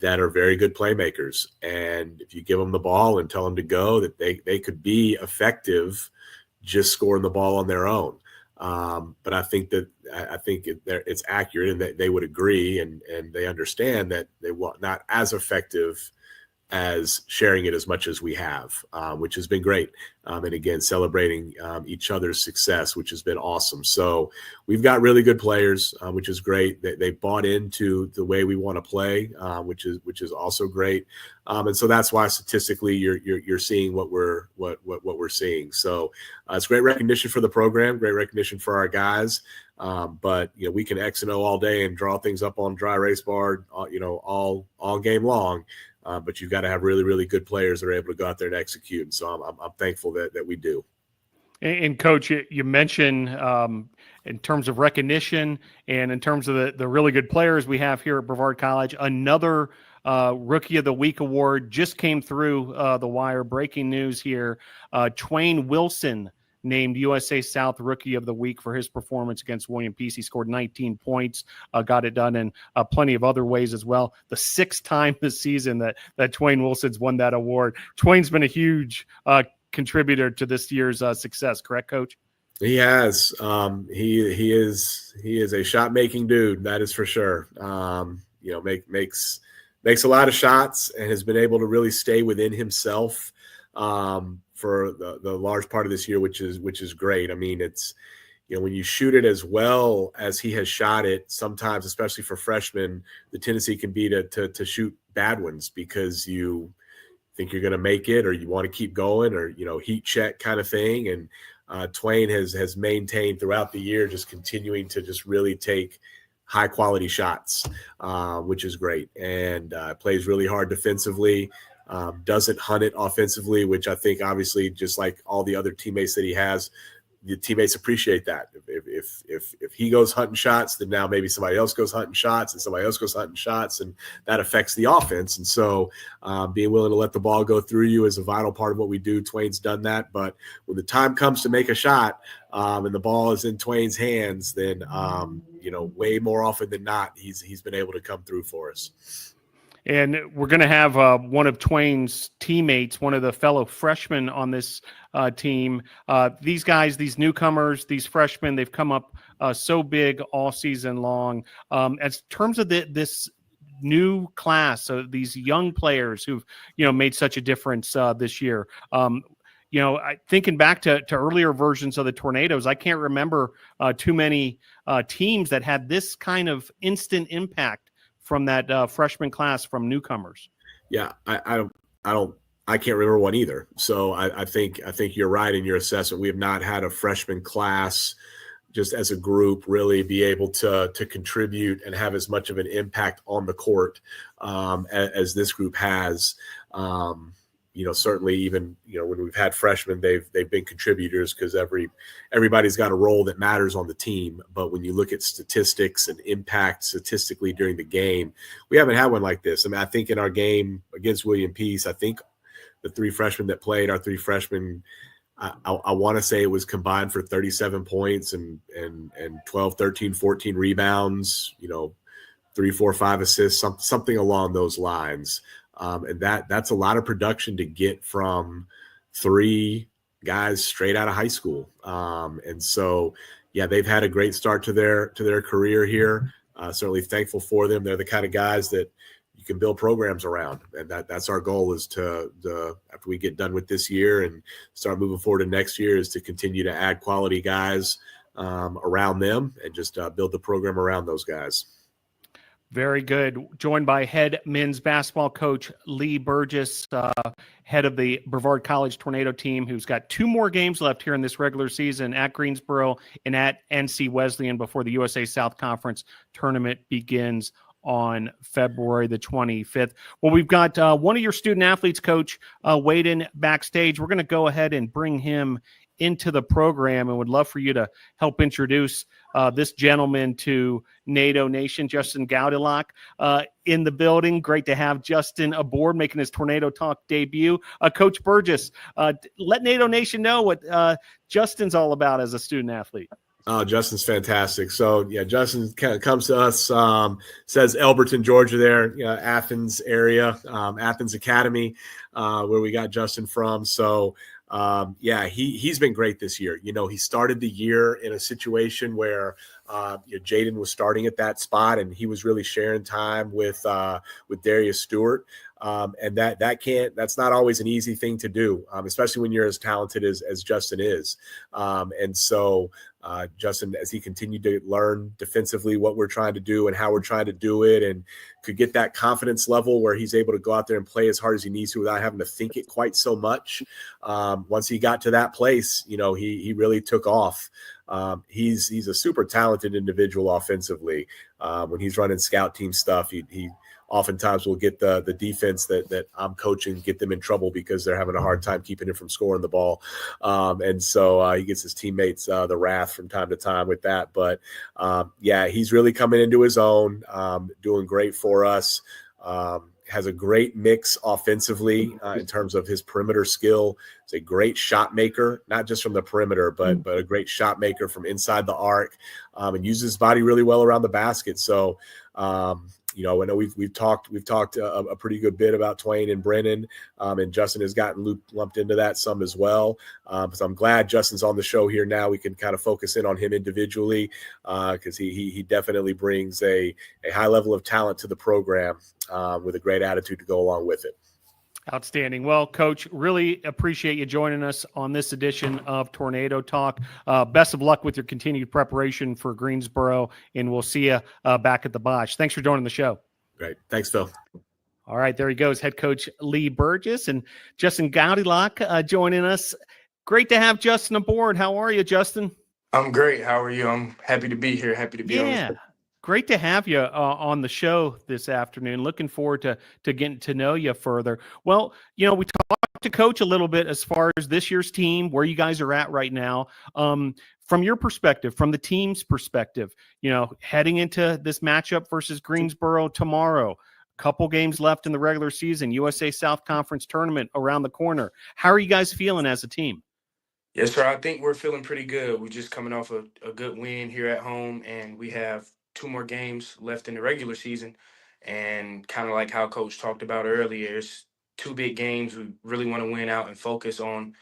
are very good playmakers. And if you give them the ball and tell them to go, that they could be effective just scoring the ball on their own. But I think it's accurate, and that they would agree and they understand that they want not as effective as sharing it as much as we have, which has been great. And again, celebrating each other's success, which has been awesome. So we've got really good players, which is great. They bought into the way we want to play, which is also great. And so that's why statistically you're seeing what we're seeing. So it's great recognition for the program, great recognition for our guys. But we can X and O all day and draw things up on dry erase board, all game long. But you've got to have really, really good players that are able to go out there and execute. And so I'm thankful that we do. And Coach, you mentioned in terms of recognition and in terms of the really good players we have here at Brevard College, another Rookie of the Week award just came through the wire. Breaking news here. Twain Wilson named USA South Rookie of the Week for his performance against William Peace. He scored 19 points, got it done in plenty of other ways as well. The 6th time this season that Twain Wilson's won that award. Twain's been a huge contributor to this year's success, correct, Coach? He has. He is a shot-making dude, that is for sure. Makes a lot of shots and has been able to really stay within himself for the large part of this year, which is great. I mean, it's, when you shoot it as well as he has shot it, sometimes, especially for freshmen, the tendency can be to shoot bad ones because you think you're going to make it, or you want to keep going, or, heat check kind of thing. And Twain has maintained throughout the year, just continuing to just really take high quality shots, which is great. And plays really hard defensively. Doesn't hunt it offensively, which I think obviously, just like all the other teammates that he has, the teammates appreciate that. If he goes hunting shots, then now maybe somebody else goes hunting shots, and somebody else goes hunting shots, and that affects the offense. And so being willing to let the ball go through you is a vital part of what we do. Twain's done that, but when the time comes to make a shot and the ball is in Twain's hands, then way more often than not, he's been able to come through for us. And we're going to have one of Twain's teammates, one of the fellow freshmen on this team. These guys, these newcomers, these freshmen, they've come up so big all season long. As terms of this new class, so these young players who've made such a difference this year. Thinking back to earlier versions of the Tornadoes, I can't remember too many teams that had this kind of instant impact from that freshman class from newcomers. Yeah, I can't remember one either. So I think you're right in your assessment. We have not had a freshman class just as a group really be able to contribute and have as much of an impact on the court as this group has. Certainly even, when we've had freshmen, they've been contributors because everybody's got a role that matters on the team. But when you look at statistics and impact statistically during the game, we haven't had one like this. I mean, I think in our game against William Peace, I think the three freshmen that played, our three freshmen, I want to say it was combined for 37 points and 12, 13, 14 rebounds, 3, 4, 5 assists, something along those lines. And that's a lot of production to get from three guys straight out of high school. And so, yeah, they've had a great start to their career here. Certainly thankful for them. They're the kind of guys that you can build programs around. And that's our goal is to after we get done with this year and start moving forward to next year is to continue to add quality guys around them and just build the program around those guys. Very good. Joined by head men's basketball coach Lee Burgess, head of the Brevard College Tornado team, who's got 2 more games left here in this regular season at Greensboro and at NC Wesleyan before the USA South Conference tournament begins on February the 25th. Well, we've got one of your student athletes, Coach, waiting backstage. We're going to go ahead and bring him into the program and would love for you to help introduce this gentleman to NATO Nation. Justen Goudelock in the building. Great to have Justen aboard, making his Tornado Talk debut. Coach Burgess, let NATO Nation know what Justen's all about as a student athlete. Oh, Justen's fantastic. So, yeah, Justen comes to us, says Elberton, Georgia there, Athens area, Athens Academy, where we got Justen from. So, he's been great this year. He started the year in a situation where Jaden was starting at that spot, and he was really sharing time with Darius Stewart. And that's not always an easy thing to do, especially when you're as talented as Justen is. And so Justen, as he continued to learn defensively what we're trying to do and how we're trying to do it, and could get that confidence level where he's able to go out there and play as hard as he needs to without having to think it quite so much. Once he got to that place, he really took off. He's a super talented individual offensively. When he's running scout team stuff, he oftentimes will get the defense that I'm coaching, get them in trouble because they're having a hard time keeping him from scoring the ball. And so he gets his teammates the wrath from time to time with that. But, he's really coming into his own, doing great for us. Has a great mix offensively in terms of his perimeter skill. He's a great shot maker, not just from the perimeter, but a great shot maker from inside the arc, and uses his body really well around the basket. So, I know we've talked a pretty good bit about Twain and Brennan, and Justen has gotten lumped into that some as well. So I'm glad Justen's on the show here now. We can kind of focus in on him individually because he definitely brings a high level of talent to the program with a great attitude to go along with it. Outstanding. Well, Coach, really appreciate you joining us on this edition of Tornado Talk. Best of luck with your continued preparation for Greensboro, and we'll see you back at the Bosch. Thanks for joining the show. Great. Thanks, Phil. All right, there he goes, head coach Lee Burgess and Justen Goudelock joining us. Great to have Justen aboard. How are you, Justen? I'm great. How are you? I'm happy to be here. Happy to be on the show. Great to have you on the show this afternoon. Looking forward to getting to know you further. Well, we talked to Coach a little bit as far as this year's team, where you guys are at right now. From your perspective, from the team's perspective, heading into this matchup versus Greensboro tomorrow, couple games left in the regular season, USA South Conference tournament around the corner. How are you guys feeling as a team? Yes, sir. I think we're feeling pretty good. We're just coming off a good win here at home, and we have 2 more games left in the regular season. And kind of like how Coach talked about earlier, it's 2 big games. We really want to win out and focus on,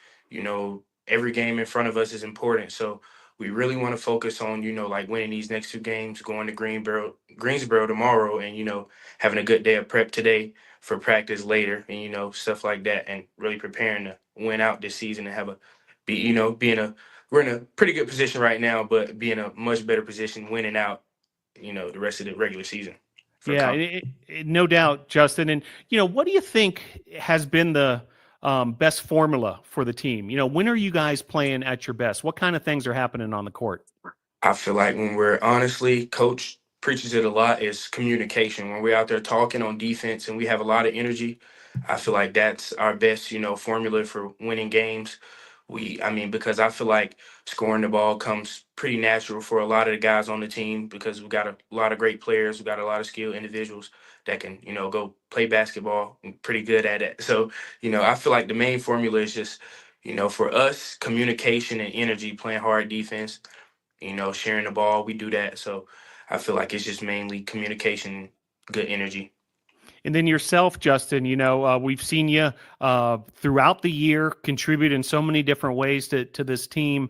every game in front of us is important. So we really want to focus on, like winning these next 2 games, going to Greensboro tomorrow, and, having a good day of prep today for practice later, and, stuff like that, and really preparing to win out this season and have we're in a pretty good position right now, but be in a much better position winning out, the rest of the regular season. Yeah, no doubt, Justin. And, what do you think has been the best formula for the team? When are you guys playing at your best? What kind of things are happening on the court? I feel like when we're honestly, Coach preaches it a lot, is communication. When we're out there talking on defense and we have a lot of energy, I feel like that's our best, formula for winning games. Because I feel like scoring the ball comes pretty natural for a lot of the guys on the team, because we've got a lot of great players. We've got a lot of skilled individuals that can, go play basketball and pretty good at it. So, I feel like the main formula is just, for us, communication and energy, playing hard defense, sharing the ball. We do that. So I feel like it's just mainly communication, good energy. And then yourself, Justin, we've seen you throughout the year contribute in so many different ways to this team.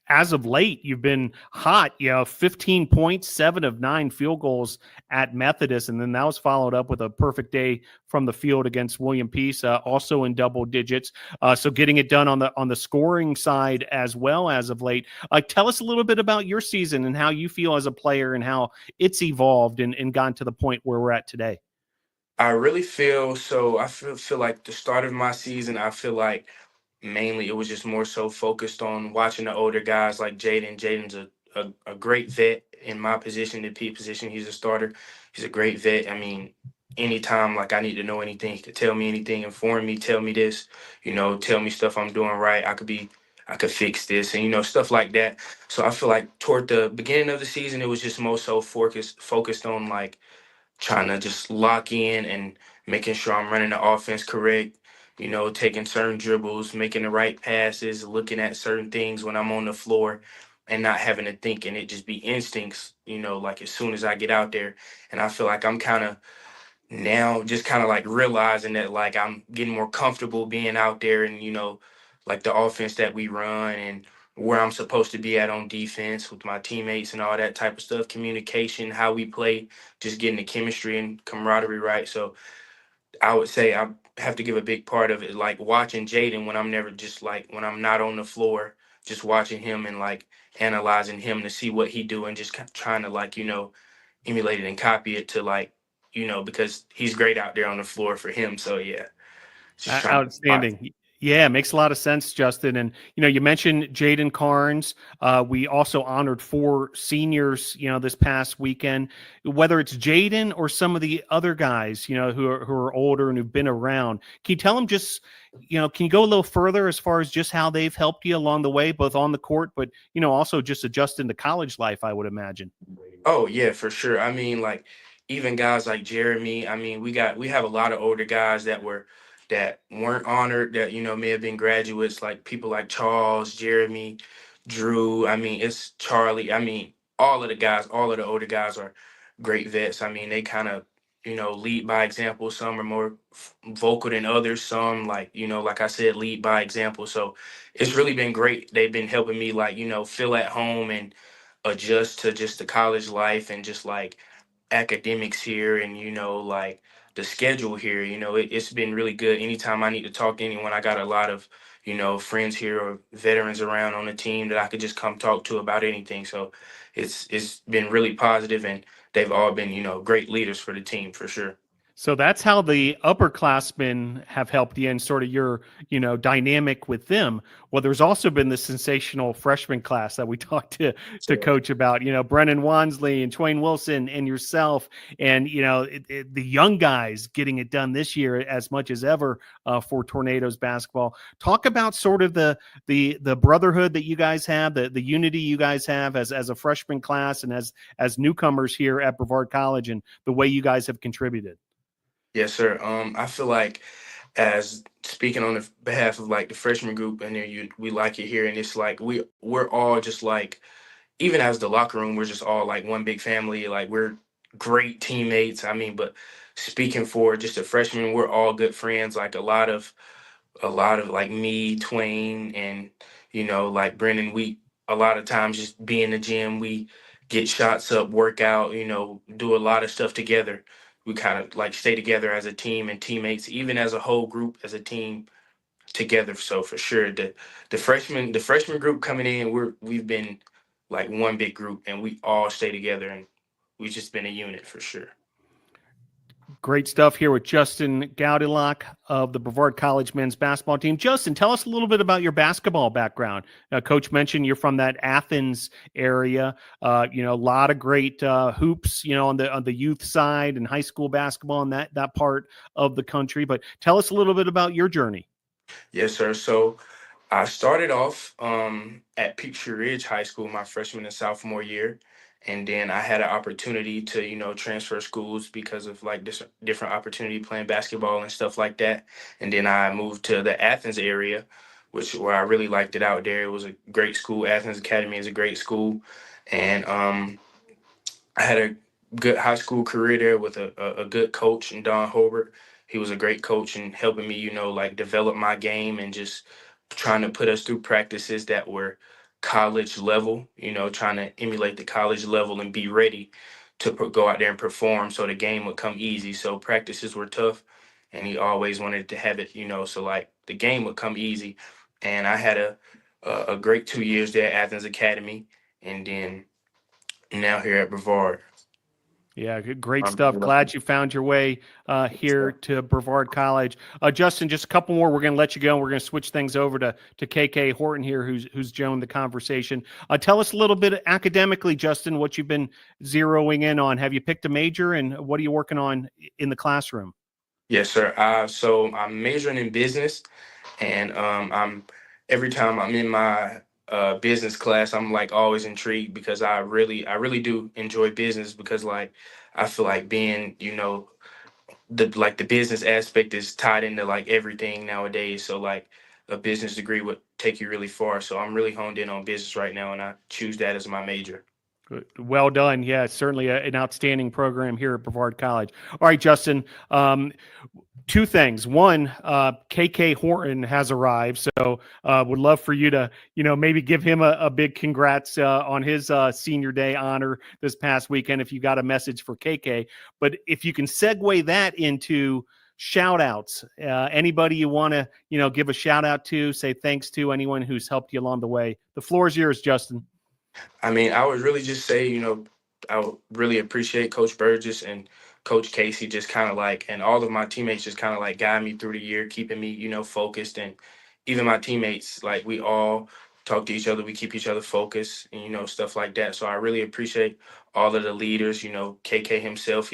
As of late, you've been hot, 15 points, 7 of 9 field goals at Methodist. And then that was followed up with a perfect day from the field against William Peace, also in double digits. So getting it done on the scoring side as well as of late. Tell us a little bit about your season and how you feel as a player and how it's evolved and gotten to the point where we're at today. I really feel so. I feel like the start of my season, I feel like mainly it was just more so focused on watching the older guys like Jaden. Jaden's a great vet in my position, the P position. He's a starter. He's a great vet. Anytime like I need to know anything, he could tell me anything, inform me, tell me this, tell me stuff I'm doing right. I could fix this and stuff like that. So I feel like toward the beginning of the season, it was just more so focused on like trying to just lock in and making sure I'm running the offense correct, taking certain dribbles, making the right passes, looking at certain things when I'm on the floor and not having to think, and it just be instincts, like as soon as I get out there. And I feel like I'm kind of now just kind of like realizing that like I'm getting more comfortable being out there and, like the offense that we run and where I'm supposed to be at on defense with my teammates and all that type of stuff, communication, how we play, just getting the chemistry and camaraderie right. So I would say I have to give a big part of it, like watching Jaden when when I'm not on the floor, just watching him and like analyzing him to see what he do and just trying to like, emulate it and copy it to like, because he's great out there on the floor for him. So yeah. Outstanding. Yeah, makes a lot of sense, Justin. And, you mentioned Jaden Carnes. We also honored 4 seniors, this past weekend. Whether it's Jaden or some of the other guys, who are older and who've been around, can you tell them just, can you go a little further as far as just how they've helped you along the way, both on the court, but, also just adjusting to college life, I would imagine. Oh, yeah, for sure. Like even guys like Jeremy, we have a lot of older guys that weren't honored that, may have been graduates, like people like Charles, Jeremy, Drew. It's Charlie. All of the older guys are great vets. They kind of, lead by example. Some are more vocal than others. Some like, like I said, lead by example. So it's really been great. They've been helping me like, feel at home and adjust to just the college life and just like academics here and like the schedule here. It's been really good. Anytime I need to talk to anyone, I got a lot of friends here or veterans around on the team that I could just come talk to about anything. So it's been really positive, and they've all been great leaders for the team for sure. So that's how the upperclassmen have helped you and sort of your, dynamic with them. Well, there's also been the sensational freshman class that we talked to Coach about, Brennan Wansley and Twain Wilson and yourself and, the young guys getting it done this year as much as ever for Tornadoes basketball. Talk about sort of the brotherhood that you guys have, the unity you guys have as a freshman class and as newcomers here at Brevard College and the way you guys have contributed. Yes, sir. I feel like, as speaking on the behalf of like the freshman group, and then we like it here, and it's like we're all just like, even as the locker room, we're just all like one big family. Like we're great teammates. I mean, but speaking for just the freshmen, we're all good friends. Like a lot of like me, Twain, and like Brennan. We a lot of times just be in the gym. We get shots up, work out. Do a lot of stuff together. We kind of like stay together as a team and teammates, even as a whole group, as a team together. So for sure, the freshman group coming in, we've been like one big group, and we all stay together, and we've just been a unit for sure. Great stuff here with Justen Goudelock of the Brevard College men's basketball team. Justen, tell us a little bit about your basketball background. Coach mentioned you're from that Athens area. A lot of great hoops, on the youth side and high school basketball in that part of the country. But tell us a little bit about your journey. Yes, sir. So I started off at Peachtree Ridge High School my freshman and sophomore year. And then I had an opportunity to, transfer schools because of like this different opportunity playing basketball and stuff like that. And then I moved to the Athens area, where I really liked it out there. It was a great school. Athens Academy is a great school. And I had a good high school career there with a good coach in Don Hobart. He was a great coach and helping me, like develop my game and just trying to put us through practices that were college level, trying to emulate the college level and be ready to go out there and perform so the game would come easy. So practices were tough, and he always wanted to have it, so like the game would come easy. And I had a great 2 years there at Athens Academy, and then now here at Brevard. Yeah, great stuff. Glad you found your way here to Brevard College. Justen, just a couple more. We're going to let you go, and we're going to switch things over to KK Horton here, who's joined the conversation. Tell us a little bit academically, Justen, what you've been zeroing in on. Have you picked a major, and what are you working on in the classroom? Yes, sir. So I'm majoring in business, and every time I'm in my business class, I'm like always intrigued because I really do enjoy business because like I feel like being the business aspect is tied into like everything nowadays. So like a business degree would take you really far. So I'm really honed in on business right now, and I choose that as my major. Good. Well done. Yeah, certainly an outstanding program here at Brevard College. All right, Justen. Two things. One, KK Horton has arrived, so would love for you to, maybe give him a big congrats on his senior day honor this past weekend. If you got a message for KK, but if you can segue that into shout outs, anybody you want to, give a shout out to, say thanks to anyone who's helped you along the way. The floor is yours, Justen. I mean, I would really just say, I would really appreciate Coach Burgess and Coach Casey just kind of like, and all of my teammates just kind of like guide me through the year, keeping me, focused. And even my teammates, like we all talk to each other, we keep each other focused and, stuff like that. So I really appreciate all of the leaders, KK himself,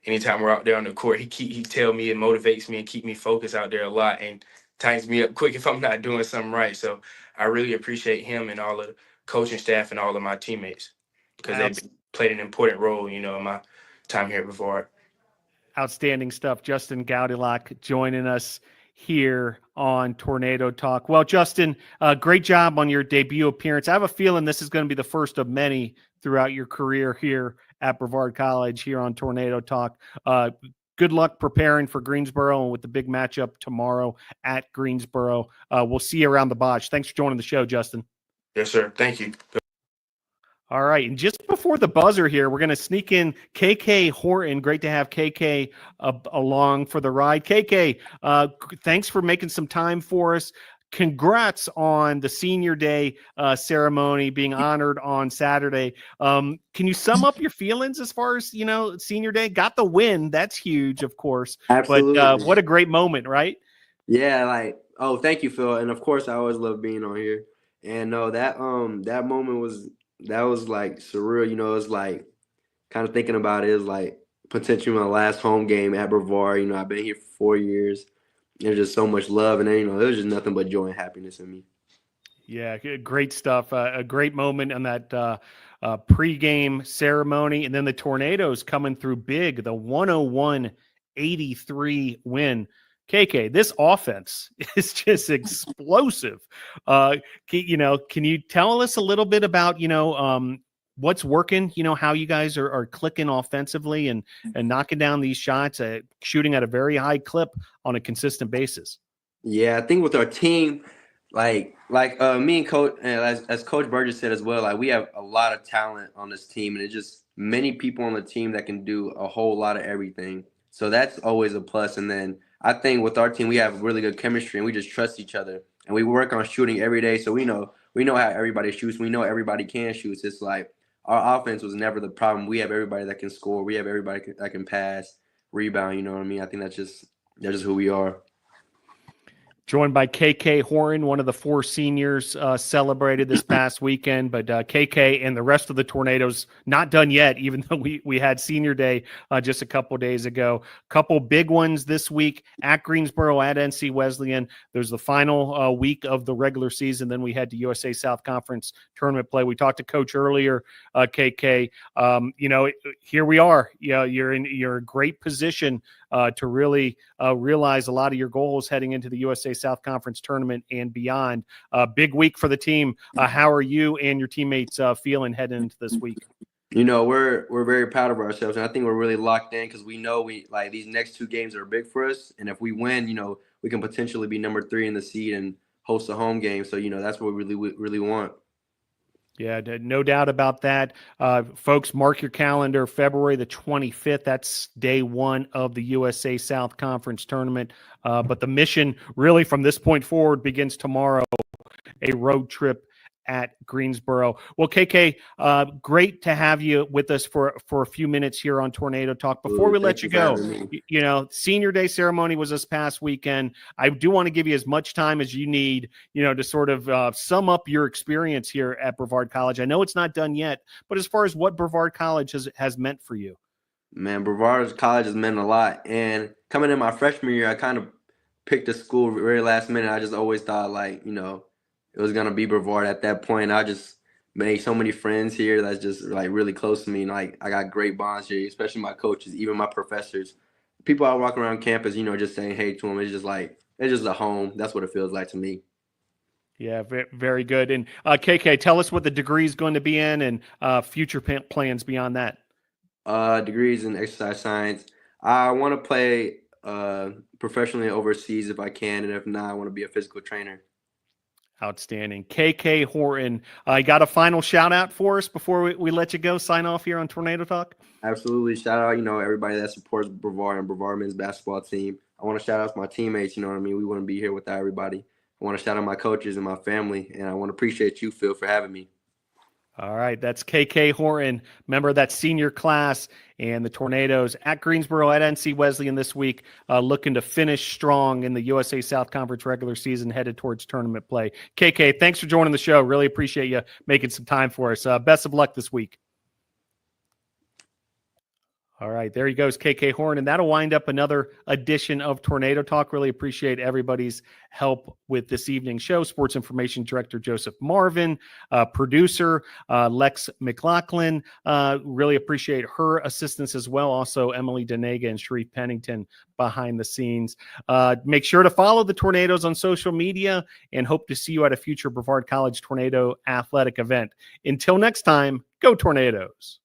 anytime we're out there on the court, he tell me and motivates me and keep me focused out there a lot and tightens me up quick if I'm not doing something right. So I really appreciate him and all of the coaching staff and all of my teammates because they've played an important role, in my time here before. Outstanding stuff. Justen Goudelock joining us here on Tornado Talk. Well, Justen, great job on your debut appearance. I have a feeling this is going to be the first of many throughout your career here at Brevard College here on Tornado Talk. Good luck preparing for Greensboro and with the big matchup tomorrow at Greensboro. We'll see you around the Bosch. Thanks for joining the show, Justen. Yes, sir. Thank you. All right. And just before the buzzer here, we're going to sneak in KK Horton. Great to have KK along for the ride. KK, thanks for making some time for us. congrats on the senior day ceremony being honored on Saturday. Can you sum up your feelings as far as, senior day? Got the win. That's huge, of course. Absolutely. But what a great moment, right? Yeah, thank you, Phil. And of course, I always love being on here. And no, that moment was like surreal. It was like kind of thinking about it is like potentially my last home game at Brevard. I've been here for 4 years. There's just so much love, and then, there's just nothing but joy and happiness in me. Yeah, great stuff. A great moment on that pregame ceremony, and then the Tornadoes coming through big, the 101-83 win. KK, this offense is just explosive. Can you tell us a little bit about, what's working, how you guys are clicking offensively and knocking down these shots, shooting at a very high clip on a consistent basis? Yeah, I think with our team, me and Coach, and as Coach Burgess said as well, we have a lot of talent on this team, and it's just many people on the team that can do a whole lot of everything. So that's always a plus. And then I think with our team, we have really good chemistry, and we just trust each other, and we work on shooting every day. So we know how everybody shoots. We know everybody can shoot. It's like our offense was never the problem. We have everybody that can score. We have everybody that can pass, rebound. You know what I mean? I think that's just who we are. Joined by KK Horton, one of the 4 seniors celebrated this past weekend. But KK and the rest of the Tornadoes not done yet, even though we had senior day just a couple days ago. Couple big ones this week at Greensboro, at NC Wesleyan. There's the final week of the regular season. Then we head to USA South Conference tournament play. We talked to Coach earlier, KK. Here we are. You're in a great position to really realize a lot of your goals heading into the USA South Conference tournament and beyond. Big week for the team. How are you and your teammates feeling heading into this week? We're very proud of ourselves, and I think we're really locked in because we know these next 2 games are big for us, and if we win, we can potentially be number 3 in the seed and host a home game. So that's what we really want. Yeah, no doubt about that. Folks, mark your calendar, February the 25th. That's day 1 of the USA South Conference tournament. But the mission really from this point forward begins tomorrow, a road trip at Greensboro. Well, KK, great to have you with us for a few minutes here on Tornado Talk. Before we let you go, senior day ceremony was this past weekend. I do want to give you as much time as you need, to sort of sum up your experience here at Brevard College. I know it's not done yet, but as far as what Brevard College has meant for you. Man, Brevard College has meant a lot. And coming in my freshman year, I kind of picked a school very last minute. I just always thought it was going to be Brevard at that point. I just made so many friends here that's just really close to me. And I got great bonds here, especially my coaches, even my professors. People I walk around campus, just saying hey to them. It's just it's just a home. That's what it feels like to me. Yeah, very good. And KK, tell us what the degree is going to be in and future plans beyond that. Degrees in exercise science. I want to play professionally overseas if I can, and if not, I want to be a physical trainer. Outstanding. KK Horton, you got a final shout out for us before we let you go sign off here on Tornado Talk? Absolutely. Shout out, everybody that supports Brevard and Brevard men's basketball team. I want to shout out my teammates, we wouldn't be here without everybody. I want to shout out my coaches and my family, and I want to appreciate you, Phil, for having me. All right, that's KK Horton, member of that senior class, and the Tornadoes at Greensboro at NC Wesleyan this week, looking to finish strong in the USA South Conference regular season, headed towards tournament play. KK, thanks for joining the show. Really appreciate you making some time for us. Best of luck this week. All right, there he goes, KK Horn, and that'll wind up another edition of Tornado Talk. Really appreciate everybody's help with this evening's show. Sports Information Director Joseph Marvin, producer Lex McLaughlin. Really appreciate her assistance as well. Also, Emily Denega and Sharif Pennington behind the scenes. Make sure to follow the Tornadoes on social media and hope to see you at a future Brevard College Tornado athletic event. Until next time, go Tornadoes.